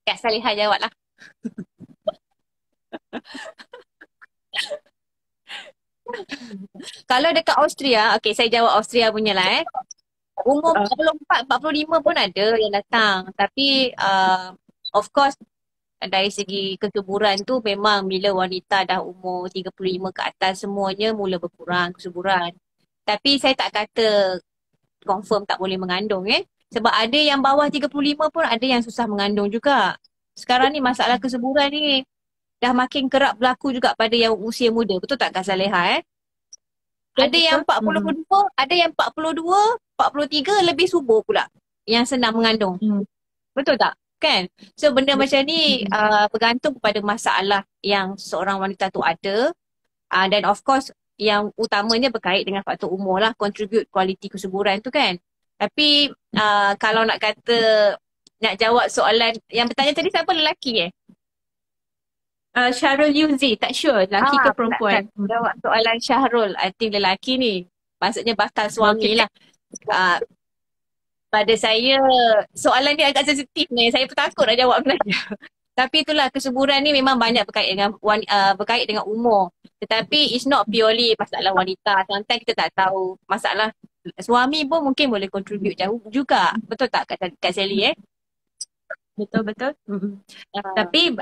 Kak Salihah jawab lah. Kalau dekat Austria, okay saya jawab Austria punya lah Umur 44, 45 pun ada yang datang. Tapi of course dari segi kesuburan tu memang bila wanita dah umur 35 ke atas semuanya mula berkurang kesuburan. Tapi saya tak kata confirm tak boleh mengandung Sebab ada yang bawah 35 pun ada yang susah mengandung juga. Sekarang ni masalah kesuburan ni dah makin kerap berlaku juga pada yang usia muda. Betul tak Kak Saleha Ada yang 42, ada yang 42, 43 lebih subur pula yang senang mengandung. Betul tak? Kan? So benda macam ni bergantung kepada masalah yang seorang wanita tu ada. Dan of course yang utamanya berkait dengan faktor umur lah, contribute kualiti kesuburan tu kan. Tapi kalau nak kata, nak jawab soalan yang bertanya tadi, siapa lelaki Syarul Yuzi, tak sure lelaki ke perempuan? Jawab soalan Syahrul, I think lelaki ni. Maksudnya bakal suami lah. Pada saya, soalan ni agak sensitif ni. Saya pun takut nak jawab sebenarnya. Tapi itulah, kesuburan ni memang banyak berkait dengan umur. Tetapi it's not purely masalah wanita. Sometimes kita tak tahu masalah suami pun mungkin boleh contribute jauh juga. Betul tak Kak Sally Betul. Tapi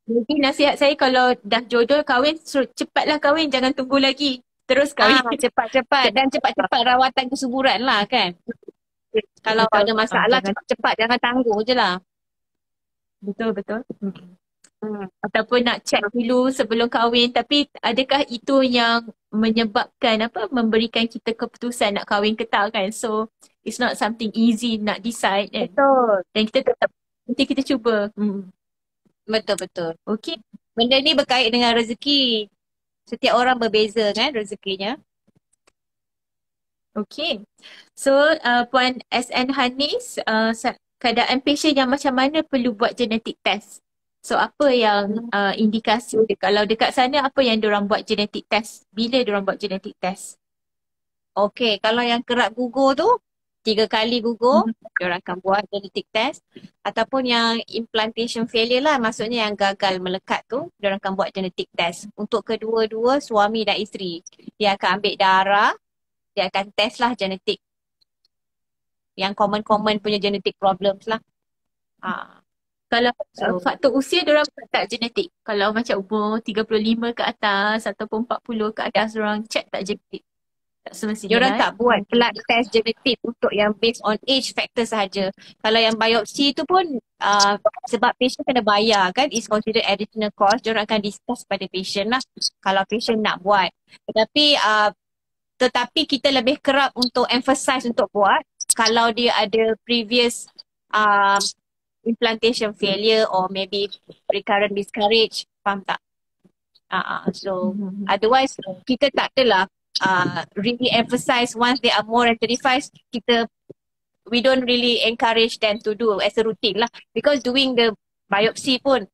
mungkin nasihat saya kalau dah jodoh kahwin, cepatlah kahwin, jangan tunggu lagi. Terus kahwin. Cepat-cepat dan cepat-cepat rawatan kesuburan lah kan. Kalau ada masalah cepat-cepat, jangan tangguh je lah. Betul. ataupun nak check dulu sebelum kahwin, tapi adakah itu yang menyebabkan memberikan kita keputusan nak kahwin ke tak kan? So it's not something easy nak decide kan, Betul. dan kita tetap nanti kita cuba. Betul. Okay. Benda ni berkait dengan rezeki. Setiap orang berbeza kan rezekinya. Okay. So Puan SN Hanis, keadaan patient yang macam mana perlu buat genetic test? So apa yang indikasi dia? Kalau dekat sana apa yang diorang buat genetic test? Bila diorang buat genetic test? Okay, kalau yang kerap gugur tu 3 kali gugur, diorang akan buat genetic test. Ataupun yang implantation failure lah, maksudnya yang gagal melekat tu, diorang akan buat genetic test. Untuk kedua-dua suami dan isteri, dia akan ambil darah, dia akan test lah genetik. Yang common punya genetic problems lah. Kalau faktor usia diorang buat tak genetik? Kalau macam umur 35 ke atas ataupun 40 ke atas, diorang check tak genetik? Tak semestinya. Diorang tak buat blood test genetik untuk yang based on age factor sahaja. Kalau yang biopsi tu pun sebab patient kena bayar kan, is considered additional cost. Diorang akan discuss pada patient lah kalau patient nak buat. Tetapi kita lebih kerap untuk emphasize untuk buat kalau dia ada previous implantation failure or maybe recurrent miscarriage. Faham tak? So otherwise kita tak adalah really emphasize once they are more than 35, we don't really encourage them to do as a routine lah, because doing the biopsy pun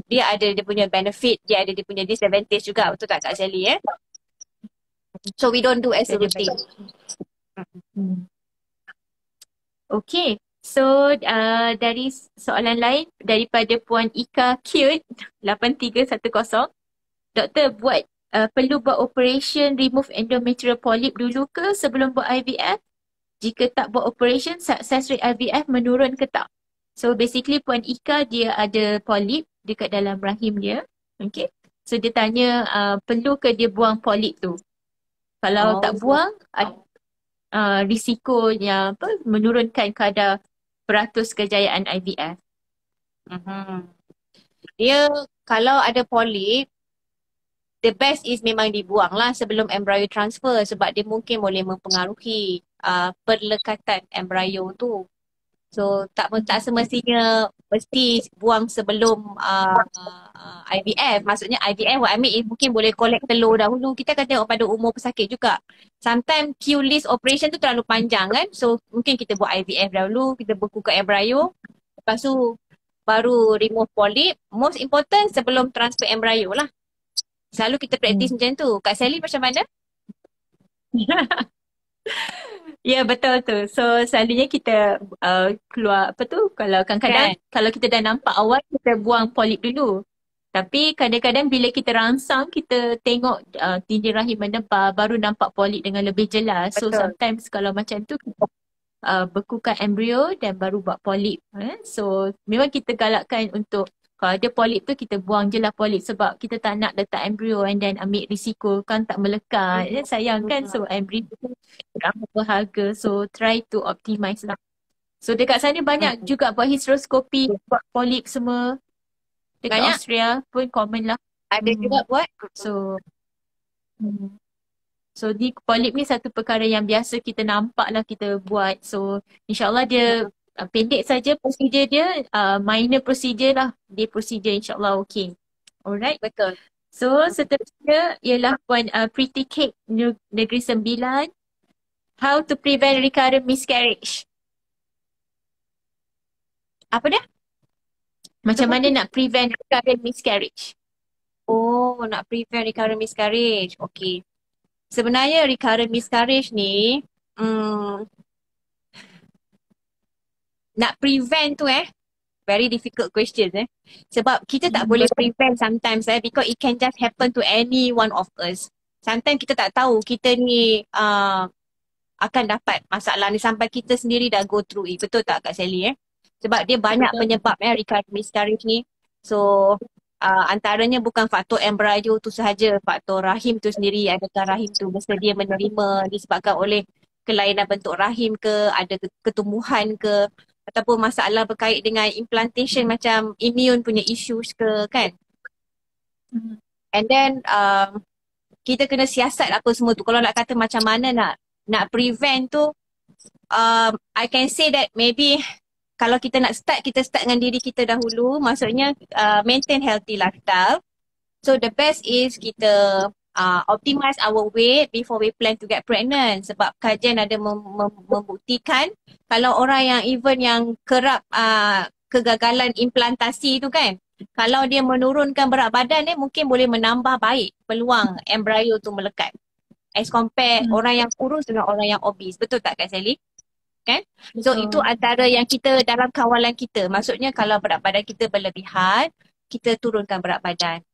dia ada dia punya benefit, dia ada dia punya disadvantage juga, betul tak Kak Sally So we don't do as a routine. Okay. So dari soalan lain daripada Puan Ika Cute 8310, doktor perlu buat operation remove endometrial polyp dulu ke sebelum buat IVF? Jika tak buat operation, success rate IVF menurun ke tak? So basically Puan Ika dia ada polyp dekat dalam rahim dia. Okay. So dia tanya perlu ke dia buang polyp tu? Kalau tak buang, risikonya menurunkan kadar peratus kejayaan IVF. Dia kalau ada polyp, the best is memang dibuang lah sebelum embryo transfer, sebab dia mungkin boleh mempengaruhi perlekatan embryo tu. So tak semestinya mesti buang sebelum IVF. Maksudnya IVF what I mean is mungkin boleh collect telur dahulu. Kita akan tengok pada umur pesakit juga. Sometimes queue list operation tu terlalu panjang kan. So mungkin kita buat IVF dahulu, kita bekukan embryo. Lepas tu baru remove polyp. Most important sebelum transfer embryo lah. Selalu kita praktis macam tu. Kak Sally macam mana? Ya, betul tu. So selalunya kita keluar kalau kadang-kadang kalau kita dah nampak awal, kita buang polyp dulu. Tapi kadang-kadang bila kita rangsang, kita tengok dinding rahim menebal, baru nampak polyp dengan lebih jelas. So sometimes kalau macam tu kita bekukan embrio dan baru buat polyp. So memang kita galakkan untuk kalau ada polyp tu kita buang je lah polyp, sebab kita tak nak letak embrio and then ambil risiko kan tak melekat. Sayang kan, so embrio tu amat berharga. So try to optimize lah. So dekat sana banyak juga buat hysteroscopy, buat polyp semua. Dekat banyak. Austria pun common lah. Ada juga buat. So ni polyp ni satu perkara yang biasa kita nampak lah kita buat. So insyaAllah dia pendek saja prosedur dia, minor procedure lah. Dia procedure insyaAllah okay. Alright. Betul. So seterusnya ialah Puan Pretty Cake Negeri Sembilan. How to prevent recurrent miscarriage? Apa dia? Macam mana nak prevent recurrent miscarriage? Oh, nak prevent recurrent miscarriage. Okay. Sebenarnya recurrent miscarriage ni nak prevent tu very difficult question sebab kita tak boleh prevent sometimes because it can just happen to any one of us. Sometimes kita tak tahu kita ni akan dapat masalah ni sampai kita sendiri dah go through it. Betul tak Kak Sally Sebab dia banyak penyebab recurrent miscarriage ni. So antaranya bukan faktor embryo tu sahaja, faktor rahim tu sendiri. Adakah rahim tu bersedia menerima disebabkan oleh kelainan bentuk rahim ke, ada ketumbuhan ke, ataupun masalah berkait dengan implantation macam immune punya issues ke kan. And then kita kena siasat apa semua tu. Kalau nak kata macam mana nak prevent tu, I can say that maybe kalau kita nak start, kita start dengan diri kita dahulu. Maksudnya maintain healthy lifestyle. So the best is kita optimize our weight before we plan to get pregnant. Sebab kajian ada membuktikan kalau orang yang even yang kerap kegagalan implantasi tu kan, kalau dia menurunkan berat badan dia mungkin boleh menambah baik peluang embryo tu melekat. As compare orang yang kurus dengan orang yang obese. Betul tak Kak Sally? Kan? So itu antara yang kita dalam kawalan kita. Maksudnya kalau berat badan kita berlebihan, kita turunkan berat badan.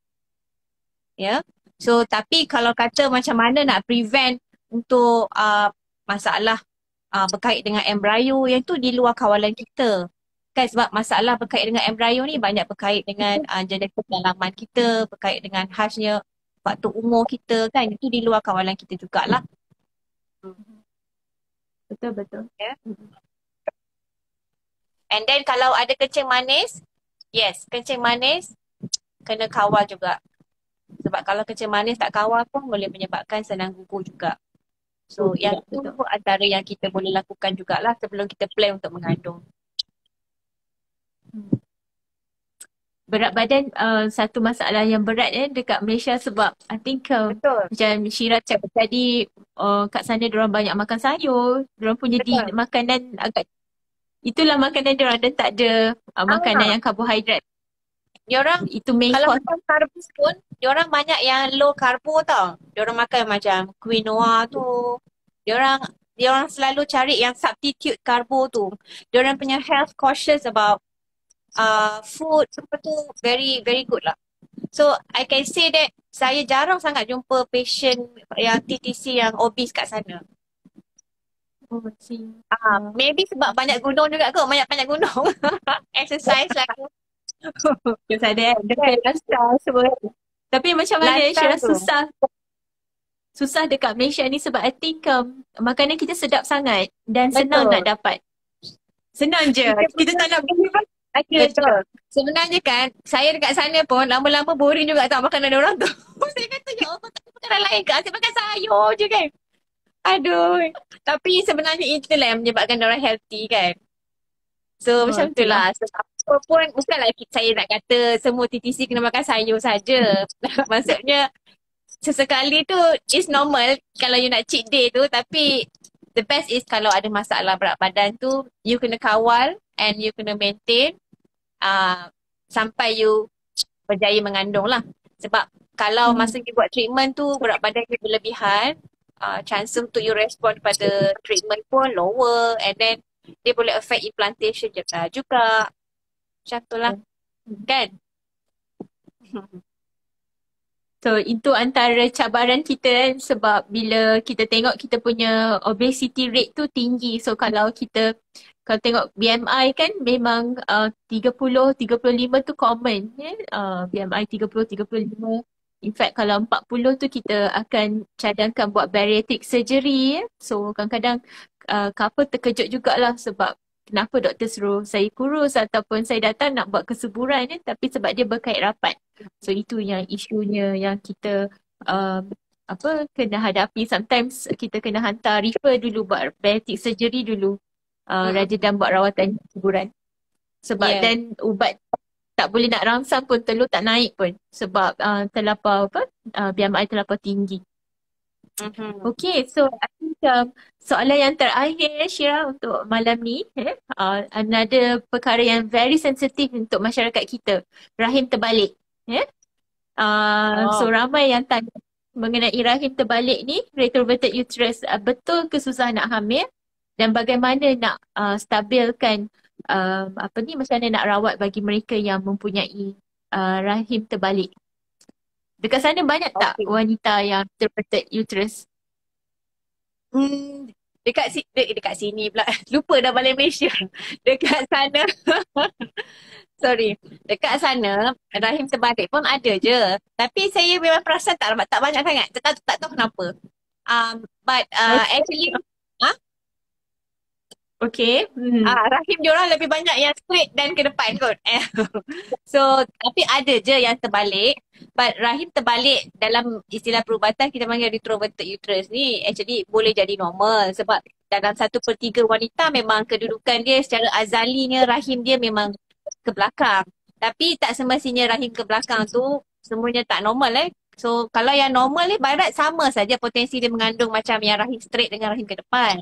Ya. So tapi kalau kata macam mana nak prevent untuk masalah berkait dengan embryo, yang tu di luar kawalan kita. Kan sebab masalah berkait dengan embryo ni banyak berkait dengan jenis kedalaman kita, berkait dengan khasnya faktor umur kita kan. Itu di luar kawalan kita jugalah. Betul. Yeah. And then kalau ada kencing manis, yes, kencing manis kena kawal juga. Sebab kalau kencing manis tak kawal pun boleh menyebabkan senang gugur juga. So yang tu antara yang kita boleh lakukan jugalah sebelum kita plan untuk mengandung. Berat badan satu masalah yang berat dekat Malaysia sebab I think macam Syira cakap tadi, kat sana diorang banyak makan sayur, diorang punya makanan agak, itulah makanan diorang dan tak ada makanan yang karbohidrat. Diorang itu main kalau course. makan karbo pun diorang banyak yang low karbo tau. Diorang makan macam quinoa tu. Diorang selalu cari yang substitute karbo tu. Diorang punya health cautious about food semua tu very very good lah. So I can say that saya jarang sangat jumpa patient yang TTC yang obese kat sana. Maybe sebab banyak gunung juga kot, banyak gunung. Exercise lah. Terus ada semua. Tapi macam mana Syirah susah dekat Malaysia ni sebab I think makanan kita sedap sangat dan senang nak dapat. Senang je. Kita tak nak beli pun. Betul. Sebenarnya kan, saya dekat sana pun lama-lama boring juga tak makanan orang tu. Saya kata, ya Allah, tak makanan lain ke? Saya makan sayur je kan. Aduh. Tapi sebenarnya itulah yang menyebabkan orang healthy kan. So macam itulah. So, apa pun, bukanlah saya nak kata semua TTC kena makan sayur saja. Maksudnya, sesekali tu is normal kalau you nak cheat day tu. Tapi the best is kalau ada masalah berat badan tu, you kena kawal and you kena maintain sampai you berjaya mengandung lah. Sebab kalau masa you buat treatment tu berat badan you berlebihan, chance untuk you respond pada treatment pun lower, and then dia boleh affect implantation juga. Macam tu lah. Kan? So itu antara cabaran kita sebab bila kita tengok kita punya obesity rate tu tinggi. So kalau tengok BMI kan memang 30-35 tu common. BMI 30-35. In fact kalau 40 tu kita akan cadangkan buat bariatric surgery. So kadang-kadang couple terkejut jugalah sebab kenapa doktor suruh saya kurus ataupun saya datang nak buat kesuburan tapi sebab dia berkait rapat. So itu yang isunya yang kita kena hadapi. Sometimes kita kena hantar refer dulu buat bariatric surgery dulu. Rather dan buat rawatan kesuburan. Sebab dan ubat tak boleh nak rangsang pun, telur tak naik pun. Sebab terlampau BMI terlampau tinggi. Okay, so I think soalan yang terakhir Syirah untuk malam ni, another perkara yang very sensitive untuk masyarakat kita, rahim terbalik. So ramai yang tanya mengenai rahim terbalik ni, retroverted uterus, betul ke susah nak hamil dan bagaimana nak stabilkan macam mana nak rawat bagi mereka yang mempunyai rahim terbalik. Dekat sana banyak tak wanita yang retroverted uterus? Dekat sini pula. Lupa dah balik Malaysia. Dekat sana. Sorry. Dekat sana rahim terbalik pun ada je. Tapi saya memang perasan tak banyak sangat. Tak tahu kenapa. But actually Okay. Rahim diorang lebih banyak yang straight dan ke depan kot. So, tapi ada je yang terbalik. But rahim terbalik dalam istilah perubatan kita panggil retroverted uterus ni actually boleh jadi normal sebab dalam 1/3 wanita memang kedudukan dia secara azalinya rahim dia memang ke belakang. Tapi tak semestinya rahim ke belakang tu semuanya tak normal So, kalau yang normal ni barat sama saja potensi dia mengandung macam yang rahim straight dengan rahim ke depan.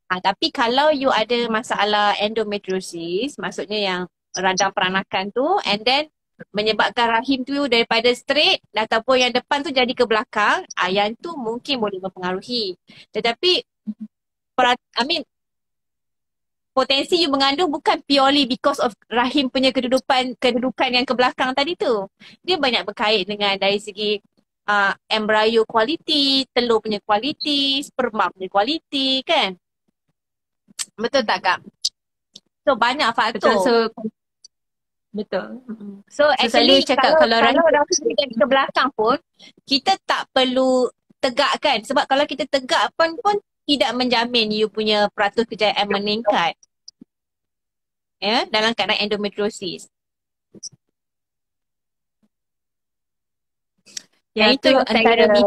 Tapi kalau you ada masalah endometriosis, maksudnya yang radang peranakan tu, and then menyebabkan rahim tu daripada straight ataupun yang depan tu jadi ke belakang, yang tu mungkin boleh mempengaruhi. Tetapi, I mean, potensi you mengandung bukan purely because of rahim punya kedudukan yang ke belakang tadi tu. Dia banyak berkait dengan dari segi embryo quality, telur punya quality, sperma punya quality kan. Betul tak Kak? So banyak Betul. faktor. So betul. So selalu actually cakap kalau rahim orang kita ke belakang pun kita tak perlu tegakkan sebab kalau kita tegak pun tidak menjamin you punya peratus kejayaan meningkat. Ya, dalam keadaan endometriosis. ya, Dan itu tu yang antara saya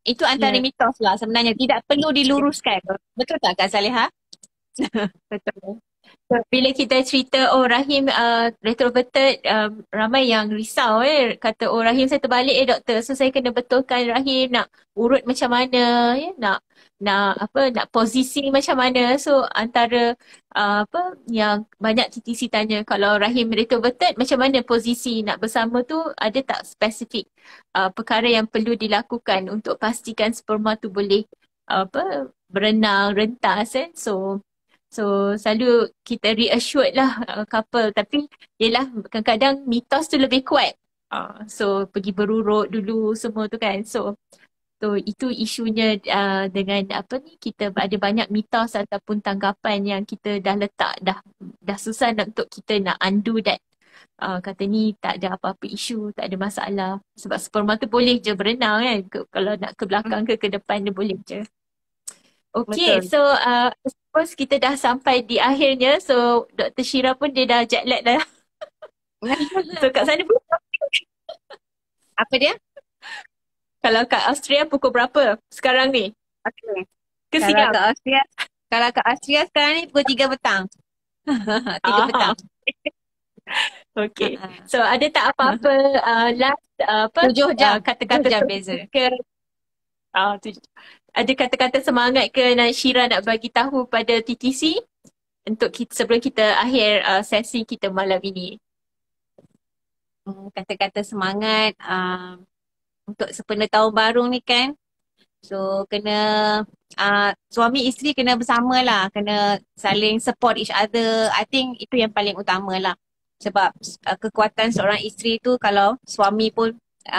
itu antara ya, mitos lah sebenarnya tidak perlu diluruskan. Betul tak Kak Saleha? betul. So, bila kita cerita rahim retroverted, ramai yang risau kata rahim saya terbalik doktor, so saya kena betulkan rahim, nak urut macam mana nak posisi macam mana. So antara yang banyak TTC tanya, kalau rahim retroverted macam mana posisi nak bersama tu, ada tak spesifik perkara yang perlu dilakukan untuk pastikan sperma tu boleh berenang rentas So selalu kita reassured lah couple, tapi yelah kadang-kadang mitos tu lebih kuat. So pergi berurut dulu semua tu kan. So itu isunya dengan kita ada banyak mitos ataupun tanggapan yang kita dah letak dah susah untuk kita nak undo that. Kata ni tak ada apa-apa isu, tak ada masalah. Sebab sperma tu boleh je berenang kan. Kalau nak ke belakang ke depan dia boleh je. Okay, Betul. so suppose kita dah sampai di akhirnya. So Dr. Shira pun dia dah jet lag dah. So kat sana pun Apa dia? kalau kat Austria pukul berapa sekarang ni? Okay. Ke Kalau siang? kat Austria, kalau kat Austria sekarang ni pukul 3 petang. 3 petang. Okay. So ada tak apa-apa last 7 jam. kata-kata 7 jam beza. ke ada kata-kata semangat ke Shira nak bagi tahu pada TTC untuk kita, sebelum kita akhir sesi kita malam ini? Kata-kata semangat untuk sempena tahun baru ni kan. So kena suami isteri kena bersama lah, kena saling support each other. I think itu yang paling utama lah. Sebab kekuatan seorang isteri tu kalau suami pun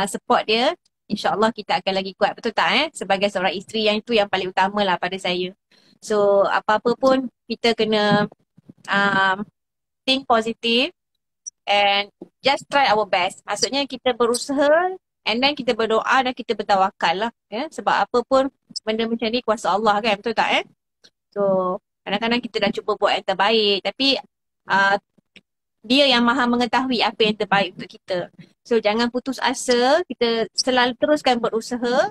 support dia, insyaAllah kita akan lagi kuat. Betul tak Sebagai seorang isteri yang itu yang paling utama lah pada saya. So apa-apa pun kita kena think positive and just try our best. Maksudnya kita berusaha and then kita berdoa dan kita bertawakal lah. Sebab apa pun benda macam ni kuasa Allah kan. Betul tak So kadang-kadang kita dah cuba buat yang terbaik tapi dia yang maha mengetahui apa yang terbaik untuk kita. So jangan putus asa, kita selalu teruskan berusaha,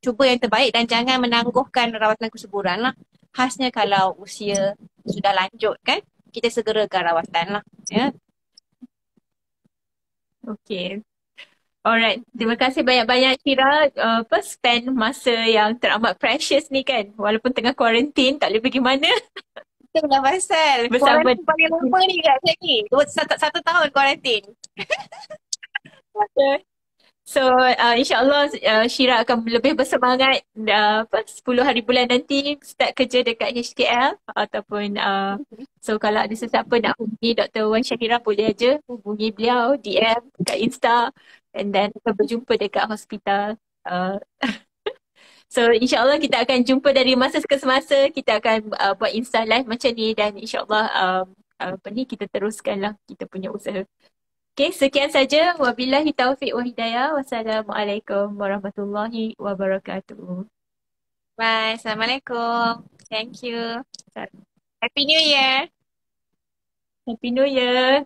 cuba yang terbaik dan jangan menangguhkan rawatan kesuburan lah. Khasnya kalau usia sudah lanjut kan, kita segerakan rawatan lah. Okay. Alright. Terima kasih banyak-banyak Shira spend masa yang teramat precious ni kan. Walaupun tengah kuarantin, tak boleh pergi mana. Itu lah pasal. Bersama Kuarantin paling lama ni kat saya ni. Satu tahun kuarantin. So insyaAllah Shira akan lebih bersemangat 10 hari bulan nanti start kerja dekat HKL ataupun so kalau ada sesiapa nak hubungi Dr. Wan Syahira boleh aja hubungi beliau DM kat Insta and then akan berjumpa dekat hospital. So insyaAllah kita akan jumpa dari masa ke semasa, kita akan buat Insta live macam ni dan insyaAllah kita teruskanlah kita punya usaha. Okay, sekian saja. Wabillahi taufiq wa hidayah. Wassalamualaikum warahmatullahi wabarakatuh. Bye. Assalamualaikum. Thank you. Happy New Year. Happy New Year.